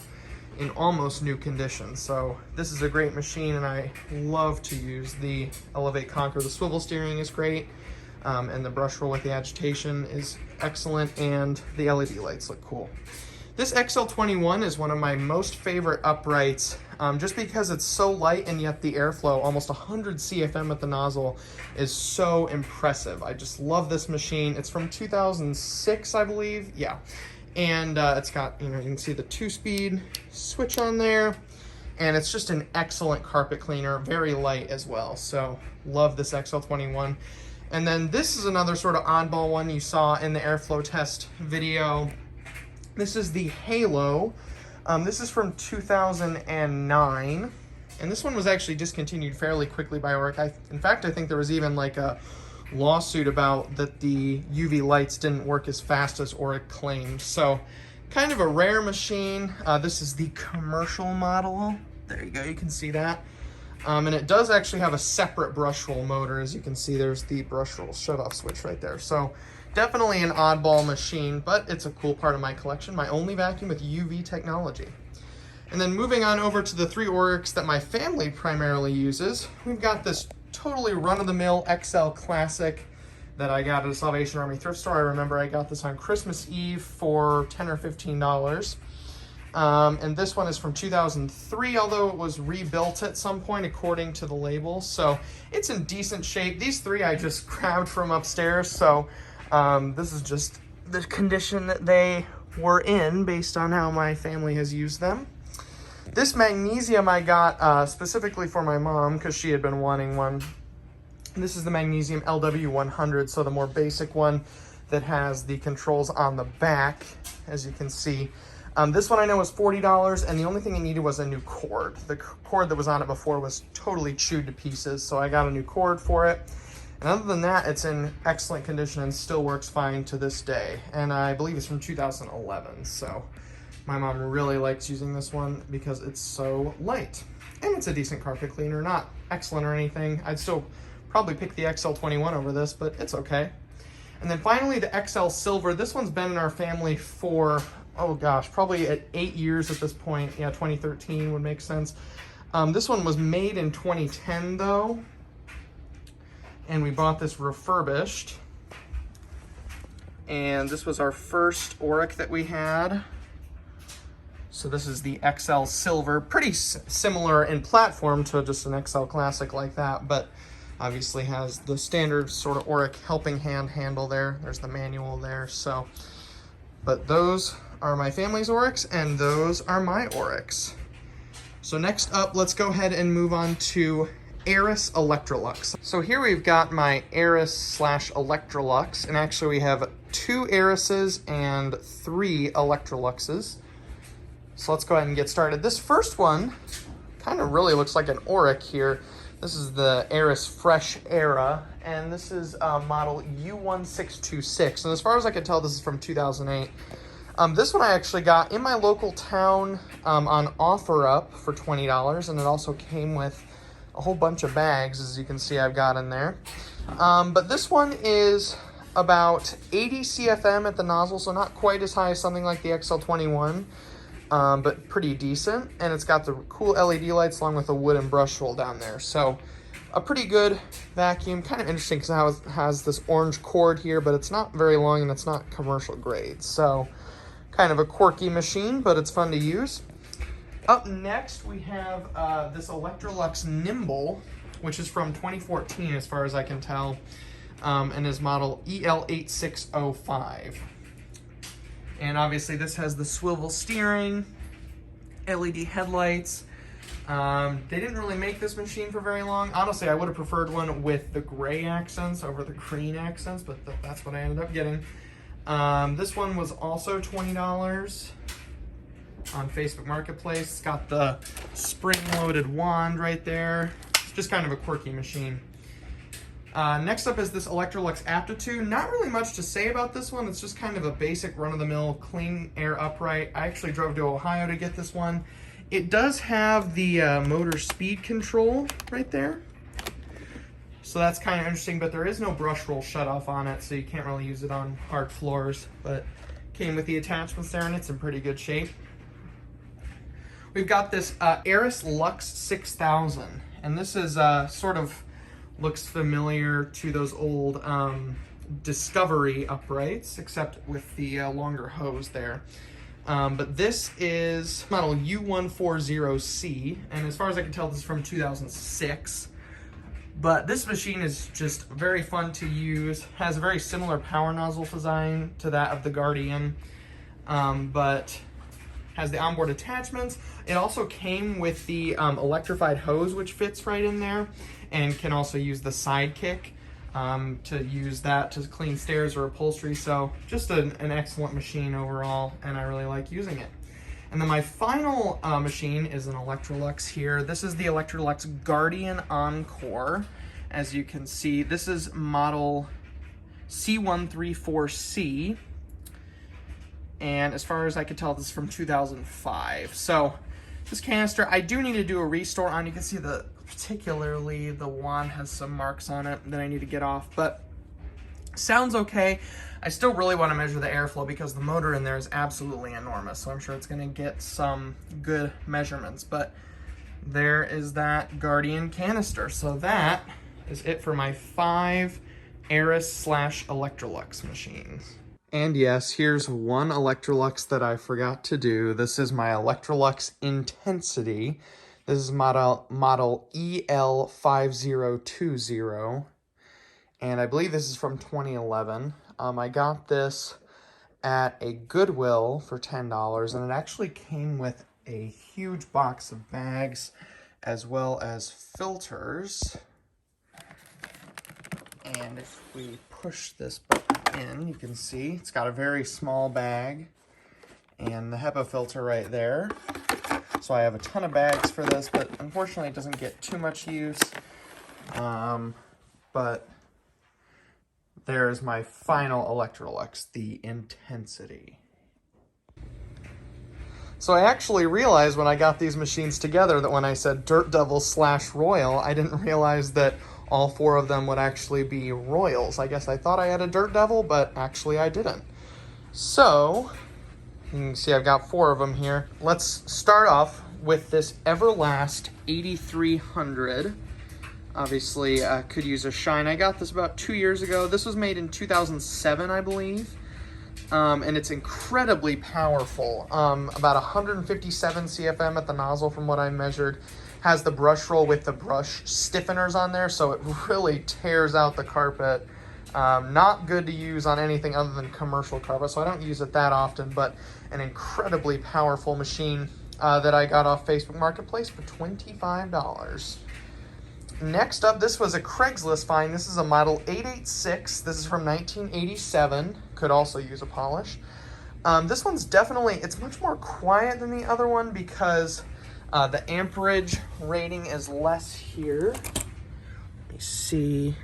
in almost new condition. So this is a great machine, and I love to use the Elevate Conquer. The swivel steering is great, and the brush roll with the agitation is excellent, and the LED lights look cool. This XL21 is one of my most favorite uprights, just because it's so light and yet the airflow, almost 100 CFM at the nozzle, is so impressive. I just love this machine. It's from 2006, I believe. Yeah. And it's got, you can see the 2-speed switch on there, and it's just an excellent carpet cleaner, very light as well. So love this XL21. And then this is another sort of oddball one you saw in the airflow test video. This is the Halo. This is from 2009, and this one was actually discontinued fairly quickly by Oreck. In fact, I think there was even like a lawsuit about that the UV lights didn't work as fast as Oreck claimed. So kind of a rare machine. This is the commercial model. There you go, you can see that. And it does actually have a separate brush roll motor. As you can see, there's the brush roll shut-off switch right there. So definitely an oddball machine, but it's a cool part of my collection. My only vacuum with UV technology. And then moving on over to the 3 Orecks that my family primarily uses, we've got this totally run-of-the-mill XL Classic that I got at a Salvation Army thrift store. I remember I got this on Christmas Eve for $10 or $15. And this one is from 2003, although it was rebuilt at some point according to the label. So it's in decent shape. These 3 I just grabbed from upstairs, so this is just the condition that they were in based on how my family has used them. This Magnesium I got specifically for my mom because she had been wanting one. This is the Magnesium LW100, so the more basic one that has the controls on the back, as you can see. This one I know was $40, and the only thing it needed was a new cord. The cord that was on it before was totally chewed to pieces, so I got a new cord for it. And other than that, it's in excellent condition and still works fine to this day. And I believe it's from 2011, so my mom really likes using this one because it's so light. And it's a decent carpet cleaner, not excellent or anything. I'd still probably pick the XL21 over this, but it's okay. And then finally, the XL Silver. This one's been in our family for, oh gosh, probably at 8 years at this point. Yeah, 2013 would make sense. This one was made in 2010 though. And we bought this refurbished. And this was our first Oreck that we had. So this is the XL Silver, pretty similar in platform to just an XL Classic like that, but obviously has the standard sort of Oreck helping hand handle there. There's the manual there, so. But those are my family's Orecks, and those are my Orecks. So next up, let's go ahead and move on to Aerus Electrolux. So here we've got my Aerus slash Electrolux, and actually we have 2 Aeruses and 3 Electroluxes. So let's go ahead and get started. This first one kind of really looks like an Oreck here. This is the Aerus Fresh Era, and this is model U1626. And as far as I can tell, this is from 2008. This one I actually got in my local town on OfferUp for $20, and it also came with a whole bunch of bags, as you can see I've got in there. But this one is about 80 CFM at the nozzle, so not quite as high as something like the XL21, but pretty decent. And it's got the cool LED lights along with a wooden brush roll down there. So a pretty good vacuum. Kind of interesting because it has this orange cord here, but it's not very long and it's not commercial grade. So kind of a quirky machine, but it's fun to use. Up next, we have this Electrolux Nimble, which is from 2014 as far as I can tell, and is model EL8605. And obviously this has the swivel steering, LED headlights. They didn't really make this machine for very long. Honestly, I would have preferred one with the gray accents over the green accents, but that's what I ended up getting. This one was also $20 on Facebook Marketplace. It's got the spring-loaded wand right there. It's just kind of a quirky machine. Next up is this Electrolux Aptitude. Not really much to say about this one. It's just kind of a basic run-of-the-mill clean air upright. I actually drove to Ohio to get this one. It does have the motor speed control right there. So that's kind of interesting, but there is no brush roll shutoff on it, so you can't really use it on hard floors. But came with the attachments there, and it's in pretty good shape. We've got this Aerus Lux 6000, and this is sort of looks familiar to those old Discovery uprights, except with the longer hose there. But this is model U140C, and as far as I can tell, this is from 2006. But this machine is just very fun to use, has a very similar power nozzle design to that of the Guardian, but has the onboard attachments. It also came with the electrified hose, which fits right in there, and can also use the Sidekick to use that to clean stairs or upholstery. So just an excellent machine overall, and I really like using it. And then my final machine is an Electrolux here. This is the Electrolux Guardian Encore. As you can see, this is model C134C. And as far as I can tell, this is from 2005. So this canister, I do need to do a restore on. You can see particularly the wand has some marks on it that I need to get off, but sounds okay. I still really want to measure the airflow because the motor in there is absolutely enormous, so I'm sure it's going to get some good measurements. But there is that Guardian canister. So that is it for my 5 Aerus / Electrolux machines. And yes, here's one Electrolux that I forgot to do. This is my Electrolux Intensity. This is model EL5020, and I believe this is from 2011. I got this at a Goodwill for $10, and it actually came with a huge box of bags as well as filters. And if we push this button in, you can see it's got a very small bag and the HEPA filter right there. So I have a ton of bags for this, but unfortunately it doesn't get too much use. But there's my final Electrolux, the Intensity. So I actually realized when I got these machines together that when I said Dirt Devil / Royal, I didn't realize that all 4 of them would actually be Royals. I guess I thought I had a Dirt Devil, but actually I didn't. So you can see I've got 4 of them here. Let's start off with this Everlast 8300. Obviously, could use a shine. I got this about 2 years ago. This was made in 2007, I believe. And it's incredibly powerful. About 157 CFM at the nozzle from what I measured. Has the brush roll with the brush stiffeners on there, so it really tears out the carpet. Not good to use on anything other than commercial carpet, so I don't use it that often, but an incredibly powerful machine that I got off Facebook Marketplace for $25. Next up, this was a Craigslist find. This is a model 886. This is from 1987. Could also use a polish. This one's definitely, it's much more quiet than the other one because the amperage rating is less here. Let me see.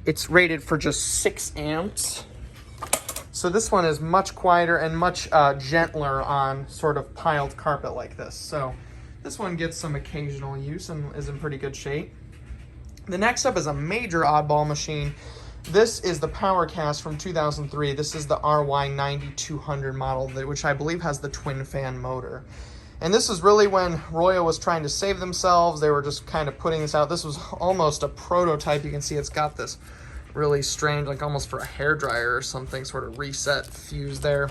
It's rated for just 6 amps. So this one is much quieter and much gentler on sort of piled carpet like this. So this one gets some occasional use and is in pretty good shape. The next up is a major oddball machine. This is the PowerCast from 2003. This is the RY9200 model, which I believe has the twin fan motor. And this is really when Royal was trying to save themselves. They were just kind of putting this out. This was almost a prototype. You can see it's got this really strange, like almost for a hairdryer or something, sort of reset fuse there.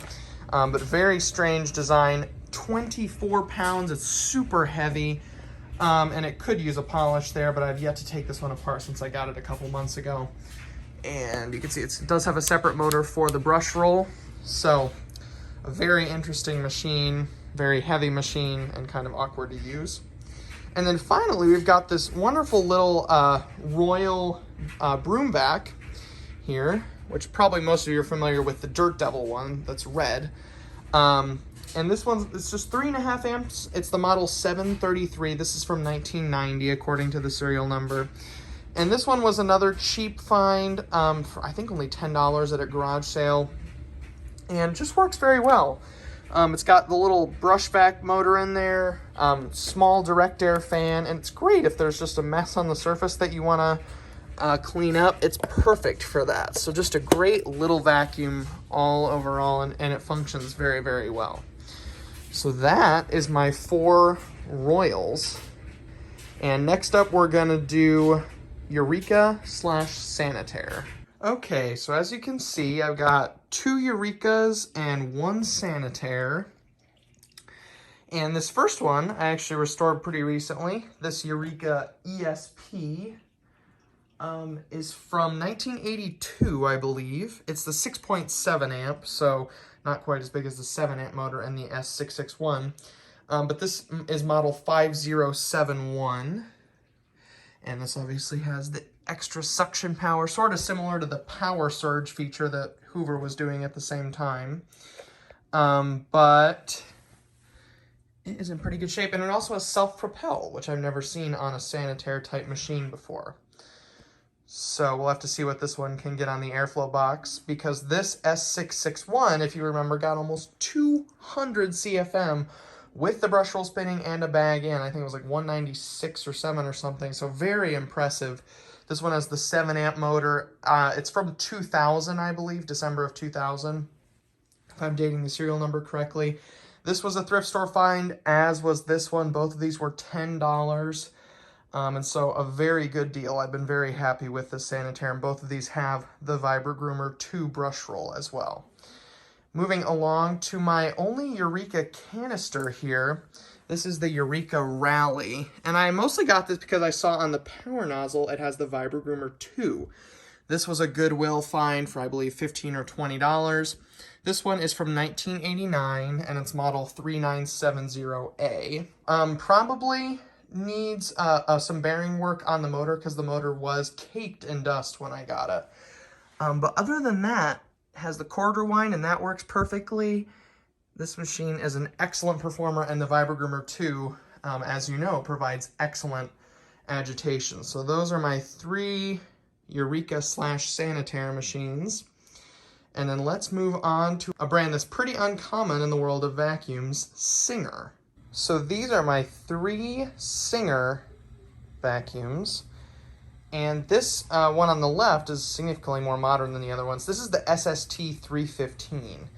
But very strange design. 24 pounds. It's super heavy. And it could use a polish there, but I've yet to take this one apart since I got it a couple months ago. And you can see it does have a separate motor for the brush roll. So a very interesting machine, very heavy machine, and kind of awkward to use. And then finally, we've got this wonderful little Royal broom vac here, which probably most of you are familiar with the Dirt Devil one that's red. And this one's, it's just 3.5 amps. It's the model 733. This is from 1990, according to the serial number. And this one was another cheap find, for I think only $10 at a garage sale. And just works very well. It's got the little brush vac motor in there, small direct air fan, and it's great if there's just a mess on the surface that you want to clean up. It's perfect for that. So just a great little vacuum all overall, and it functions very, very well. So that is my 4 Royals. And next up, we're going to do Eureka / Sanitaire. Okay, so as you can see, I've got 2 Eurekas and 1 Sanitaire. And this first one I actually restored pretty recently. This Eureka ESP is from 1982, I believe. It's the 6.7 amp, so not quite as big as the 7 amp motor and the S661. But this is model 5071. And this obviously has the extra suction power, sort of similar to the power surge feature that Hoover was doing at the same time. But it is in pretty good shape. And it also has self-propel, which I've never seen on a Sanitaire type machine before. So we'll have to see what this one can get on the airflow box, because this S661, if you remember, got almost 200 CFM with the brush roll spinning and a bag in. I think it was like 196 or 7 or something, so very impressive. This one has the 7 amp motor. It's from 2000, I believe, December of 2000, if I'm dating the serial number correctly. This was a thrift store find, as was this one. Both of these were $10. And so a very good deal. I've been very happy with the Sanitaire, and both of these have the Vibra Groomer 2 brush roll as well. Moving along to my only Eureka canister here. This is the Eureka Rally, and I mostly got this because I saw on the power nozzle it has the Vibra Groomer 2. This was a Goodwill find for, I believe, $15 or $20. This one is from 1989, and it's model 3970A. Probably needs some bearing work on the motor because the motor was caked in dust when I got it. But other than that, it has the quarter wind, and that works perfectly. This machine is an excellent performer, and the Vibra Groomer 2, as you know, provides excellent agitation. So those are my 3 Eureka / Sanitaire machines. And then let's move on to a brand that's pretty uncommon in the world of vacuums, Singer. So these are my 3 Singer vacuums. And this one on the left is significantly more modern than the other ones. This is the SST 315.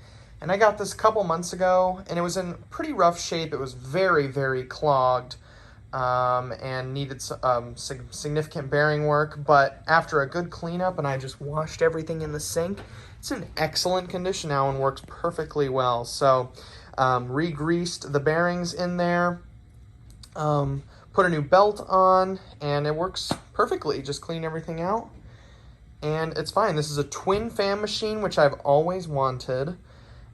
And I got this a couple months ago, and it was in pretty rough shape. It was very, very clogged and needed some significant bearing work. But after a good cleanup, and I just washed everything in the sink, it's in excellent condition now and works perfectly well. So re-greased the bearings in there, put a new belt on, and it works perfectly. Just clean everything out, and it's fine. This is a twin fan machine, which I've always wanted.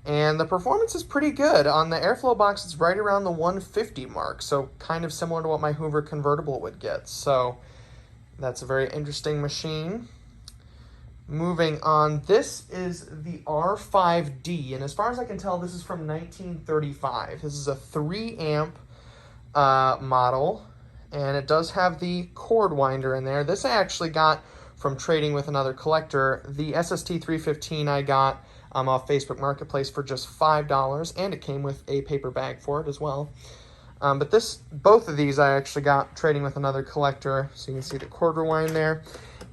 And the performance is pretty good. On the airflow box, it's right around the 150 mark, so kind of similar to what my Hoover convertible would get. So that's a very interesting machine. Moving on, this is the R5D, and as far as I can tell, this is from 1935. This is a 3 amp model, and it does have the cord winder in there. This I actually got from trading with another collector. The SST 315 I got off Facebook Marketplace for just $5, and it came with a paper bag for it as well. But both of these I actually got trading with another collector, so you can see the cord rewind there.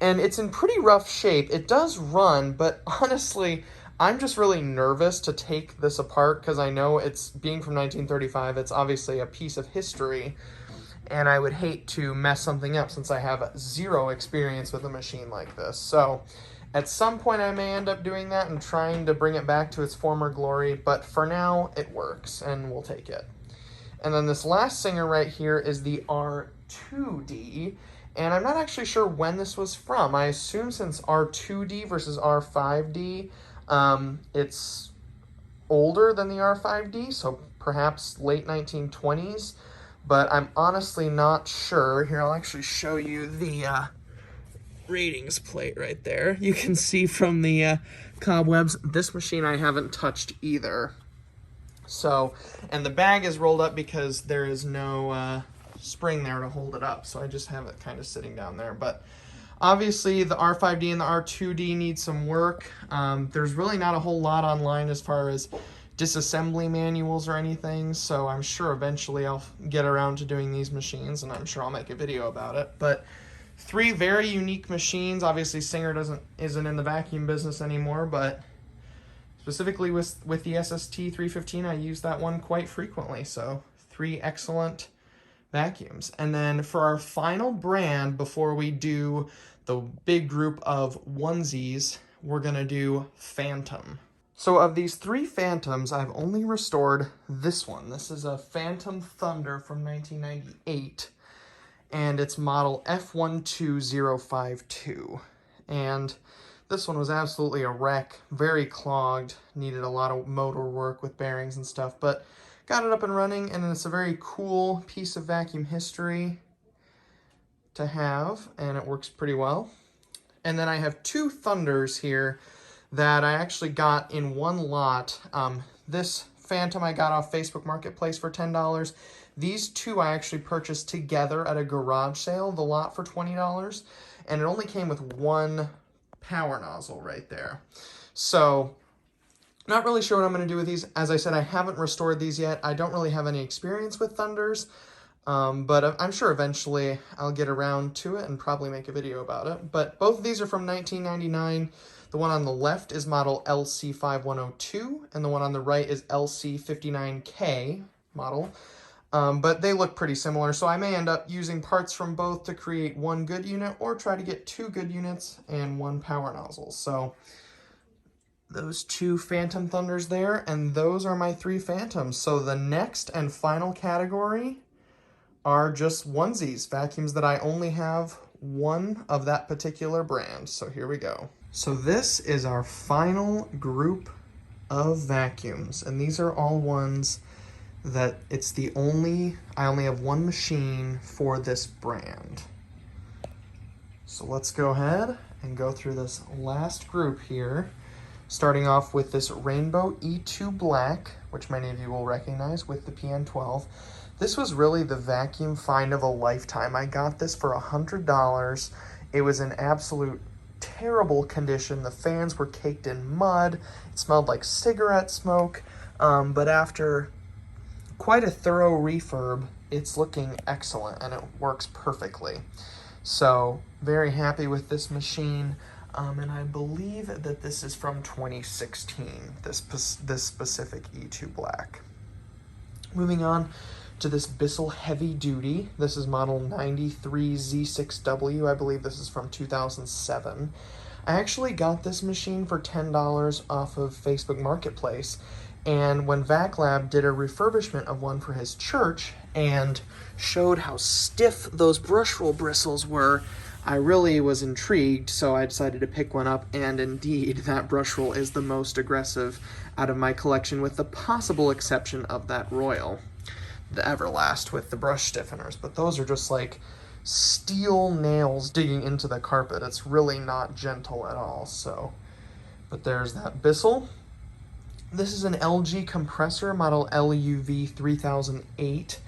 And it's in pretty rough shape. It does run, but honestly, I'm just really nervous to take this apart because I know it's being from 1935. It's obviously a piece of history, and I would hate to mess something up since I have zero experience with a machine like this. So at some point I may end up doing that and trying to bring it back to its former glory, but for now it works and we'll take it. And then this last Singer right here is the R2D, and I'm not actually sure when this was from. I assume since R2D versus R5D, it's older than the R5D, so perhaps late 1920s, but I'm honestly not sure. Here, I'll actually show you the ratings plate right there. You can see from the cobwebs, this machine I haven't touched either. So, and the bag is rolled up because there is no spring there to hold it up, so I just have it kind of sitting down there. But obviously the R5D and the R2D need some work. There's really not a whole lot online as far as disassembly manuals or anything, so I'm sure eventually I'll get around to doing these machines, and I'm sure I'll make a video about it. But 3 very unique machines. Obviously Singer isn't in the vacuum business anymore, but specifically with the SST 315, I use that one quite frequently. So 3 excellent vacuums. And then for our final brand, before we do the big group of onesies, we're gonna do Fantom. So of these 3 Fantoms, I've only restored this one. This is a Fantom Thunder from 1998, and it's model F12052. And this one was absolutely a wreck, very clogged, needed a lot of motor work with bearings and stuff, but got it up and running, and it's a very cool piece of vacuum history to have, and it works pretty well. And then I have 2 Thunders here that I actually got in one lot. This Fantom I got off Facebook Marketplace for $10. These 2 I actually purchased together at a garage sale, the lot for $20, and it only came with 1 power nozzle right there. So not really sure what I'm going to do with these. As I said, I haven't restored these yet. I don't really have any experience with Thunders, but I'm sure eventually I'll get around to it and probably make a video about it. But both of these are from 1999. The one on the left is model LC5102, and the one on the right is LC59K model. But they look pretty similar, so I may end up using parts from both to create 1 good unit, or try to get 2 good units and 1 power nozzle. So those 2 Fantom Thunders there, and those are my 3 Fantoms. So the next and final category are just onesies, vacuums that I only have 1 of that particular brand. So here we go. So this is our final group of vacuums, and these are all ones that I only have 1 machine for this brand. So let's go ahead and go through this last group here, starting off with this Rainbow E2 Black, which many of you will recognize with the PN12. This was really the vacuum find of a lifetime. I got this for $100. It was in absolute terrible condition. The fans were caked in mud. It smelled like cigarette smoke, but after quite a thorough refurb, it's looking excellent and it works perfectly. So very happy with this machine, and I believe that this is from 2016, this specific E2 Black. Moving on to this Bissell Heavy Duty. This is model 93Z6W. I believe this is from 2007. I actually got this machine for $10 off of Facebook Marketplace, and when VacLab did a refurbishment of one for his church and showed how stiff those brush roll bristles were, I really was intrigued, so I decided to pick one up, and indeed, that brush roll is the most aggressive out of my collection, with the possible exception of that Royal, the Everlast with the brush stiffeners. But those are just like steel nails digging into the carpet. It's really not gentle at all. So, but there's that Bissell. This is an LG compressor, model LUV 3008.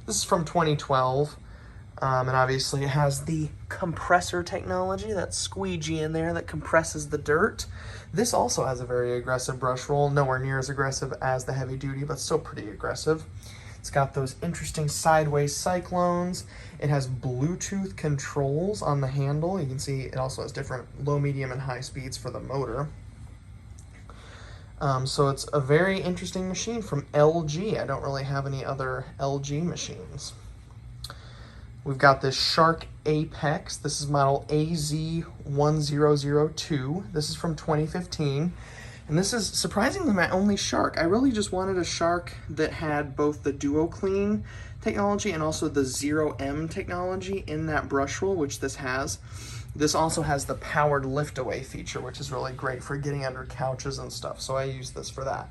This is from 2012. And obviously it has the compressor technology, that squeegee in there that compresses the dirt. This also has a very aggressive brush roll, nowhere near as aggressive as the heavy duty, but still pretty aggressive. It's got those interesting sideways cyclones. It has Bluetooth controls on the handle. You can see it also has different low, medium, and high speeds for the motor. So it's a very interesting machine from LG. I don't really have any other LG machines. We've got this Shark Apex. This is model AZ1002. This is from 2015. And this is surprisingly my only Shark. I really just wanted a Shark that had both the Duo Clean technology and also the 0M technology in that brush roll, which this has. This also has the powered lift away feature, which is really great for getting under couches and stuff. So I use this for that.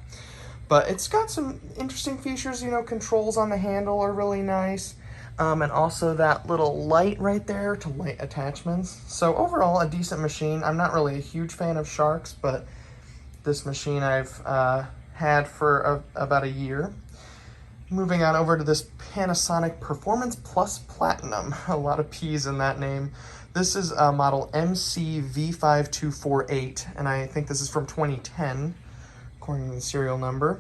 But it's got some interesting features, you know, controls on the handle are really nice. And also that little light right there to light attachments. So overall, a decent machine. I'm not really a huge fan of Sharks, but this machine I've had for about a year. Moving on over to this Panasonic Performance Plus Platinum. A lot of P's in that name. This is model MCV5248, and I think this is from 2010, according to the serial number.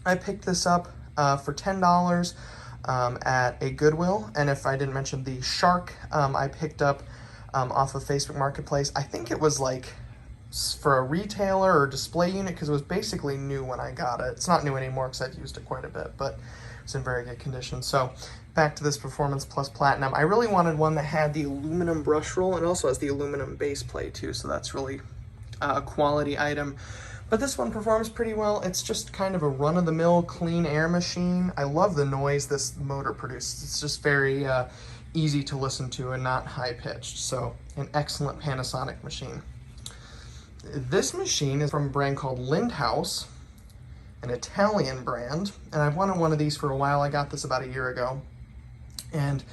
I picked this up for $10. At a Goodwill, and if I didn't mention the Shark, I picked up off of Facebook Marketplace. I think it was like for a retailer or display unit, because it was basically new when I got it. It's not new anymore because I've used it quite a bit, but it's in very good condition. So back to this Performance Plus Platinum. I really wanted one that had the aluminum brush roll and also has the aluminum base plate too, so that's really a quality item. But this one performs pretty well. It's just kind of a run-of-the-mill clean air machine. I love the noise this motor produces. It's just very easy to listen to and not high-pitched. So an excellent Panasonic machine. This machine is from a brand called Lindhaus, an Italian brand. And I've wanted one of these for a while. I got this about a year ago. And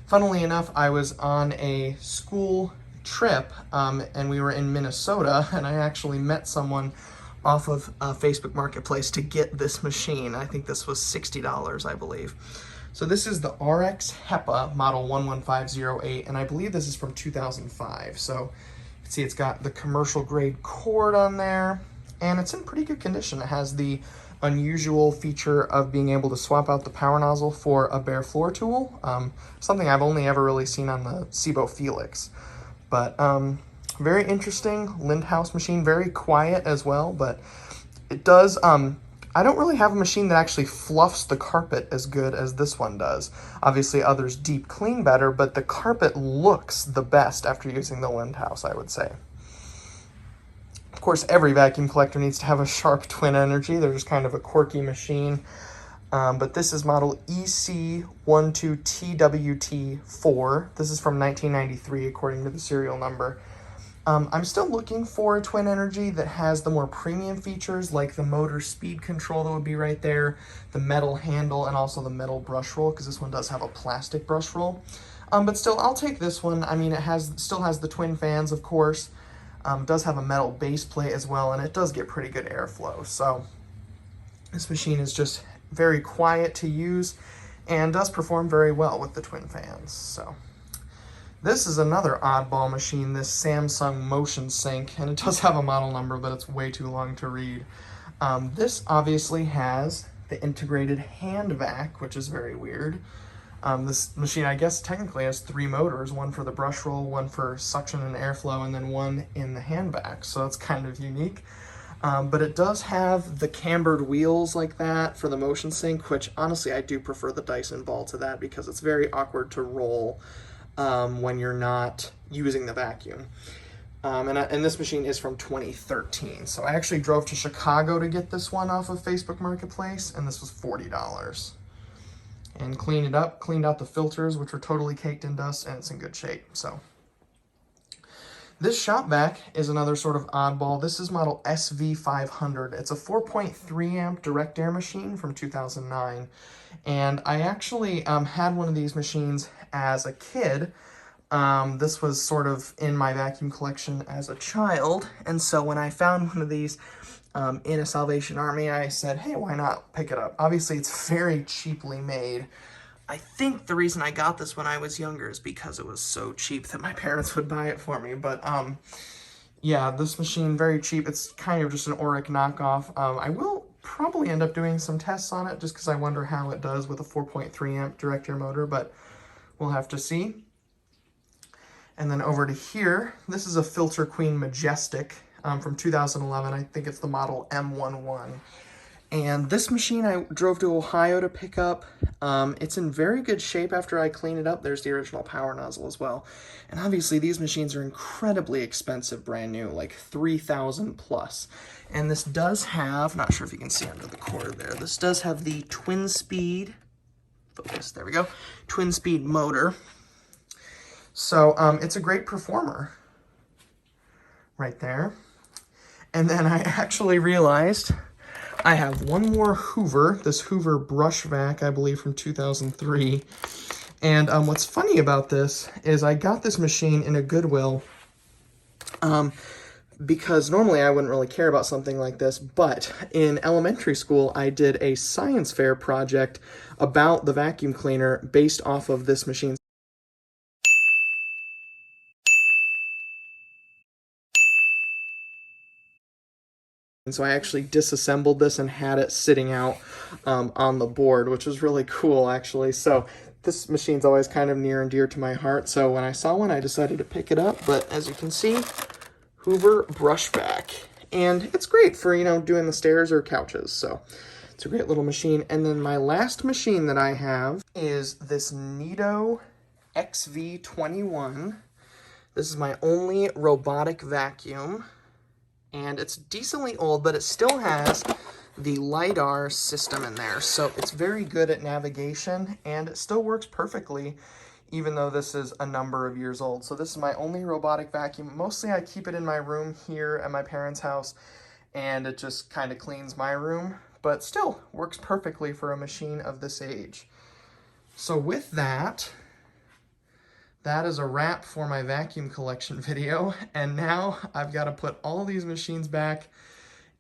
funnily enough, I was on a school trip and we were in Minnesota, and I actually met someone off of Facebook Marketplace to get this machine. I think this was $60, I believe. So this is the RX HEPA model 11508, and I believe this is from 2005. So you can see it's got the commercial grade cord on there, and it's in pretty good condition. It has the unusual feature of being able to swap out the power nozzle for a bare floor tool, something I've only ever really seen on the Sebo Felix. But very interesting Lindhaus machine, very quiet as well, but it does, I don't really have a machine that actually fluffs the carpet as good as this one does. Obviously others deep clean better, but the carpet looks the best after using the Lindhaus, I would say. Of course, every vacuum collector needs to have a Sharp Twin Energy. They're just kind of a quirky machine. But this is model EC12TWT4. This is from 1993, according to the serial number. I'm still looking for a Twin Energy that has the more premium features, like the motor speed control that would be right there, the metal handle, and also the metal brush roll, because this one does have a plastic brush roll. But still, I'll take this one. I mean, it still has the twin fans, of course. Does have a metal base plate as well, and it does get pretty good airflow. So this machine is just very quiet to use and does perform very well with the twin fans. So this is another oddball machine, this Samsung Motion Sync, and it does have a model number, but it's way too long to read. This obviously has the integrated hand vac, which is very weird. This machine, I guess, technically has 3 motors, one for the brush roll, one for suction and airflow, and then one in the hand vac, so it's kind of unique. But it does have the cambered wheels like that for the motion sync, which honestly I do prefer the Dyson ball to that because it's very awkward to roll when you're not using the vacuum. And this machine is from 2013. So I actually drove to Chicago to get this one off of Facebook Marketplace, and this was $40. And cleaned it up, cleaned out the filters, which were totally caked in dust, and it's in good shape. So This shop vac is another sort of oddball. This is model SV500. It's a 4.3 amp direct air machine from 2009. And I actually had one of these machines as a kid. This was sort of in my vacuum collection as a child. And so when I found one of these in a Salvation Army, I said, hey, why not pick it up? Obviously, it's very cheaply made. I think the reason I got this when I was younger is because it was so cheap that my parents would buy it for me. But yeah, this machine, very cheap. It's kind of just an Oreck knockoff. I will probably end up doing some tests on it just because I wonder how it does with a 4.3 amp direct air motor, but we'll have to see. And then over to here, this is a Filter Queen Majestic from 2011. I think it's the model M11. And this machine I drove to Ohio to pick up. It's in very good shape after I clean it up. There's the original power nozzle as well. And obviously these machines are incredibly expensive brand new, like $3,000 plus. And this does have, not sure if you can see under the cord there, this does have the twin speed, focus, there we go, twin speed motor. So it's a great performer right there. And then I actually realized I have one more Hoover, this Hoover brush vac, I believe from 2003. And what's funny about this is I got this machine in a Goodwill because normally I wouldn't really care about something like this, but in elementary school I did a science fair project about the vacuum cleaner based off of this machine. And so I actually disassembled this and had it sitting out on the board, which was really cool, actually. So this machine's always kind of near and dear to my heart. So when I saw one, I decided to pick it up. But as you can see, Hoover brush vac. And it's great for, you know, doing the stairs or couches. So it's a great little machine. And then my last machine that I have is this Neato XV21. This is my only robotic vacuum. And it's decently old, but it still has the LiDAR system in there. So it's very good at navigation, and it still works perfectly, even though this is a number of years old. So this is my only robotic vacuum. Mostly I keep it in my room here at my parents' house, and it just kind of cleans my room, but still works perfectly for a machine of this age. So with that, that is a wrap for my vacuum collection video, and now I've got to put all these machines back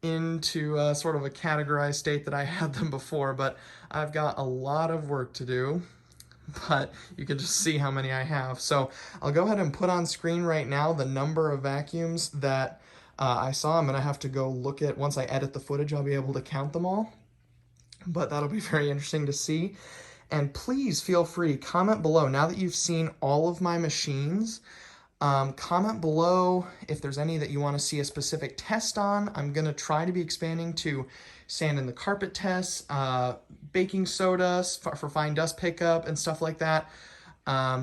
into sort of a categorized state that I had them before, but I've got a lot of work to do, but you can just see how many I have. So I'll go ahead and put on screen right now the number of vacuums that I saw. I'm going to have to go look at, once I edit the footage, I'll be able to count them all, but that'll be very interesting to see. And please feel free, comment below. Now that you've seen all of my machines, comment below if there's any that you want to see a specific test on. I'm going to try to be expanding to sand in the carpet tests, baking soda for fine dust pickup and stuff like that.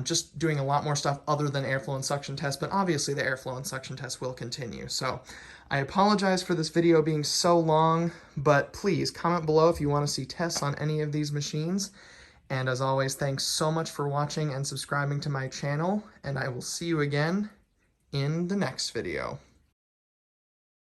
Just doing a lot more stuff other than airflow and suction tests, but obviously the airflow and suction tests will continue. So I apologize for this video being so long, but please comment below if you want to see tests on any of these machines. And as always, thanks so much for watching and subscribing to my channel, and I will see you again in the next video.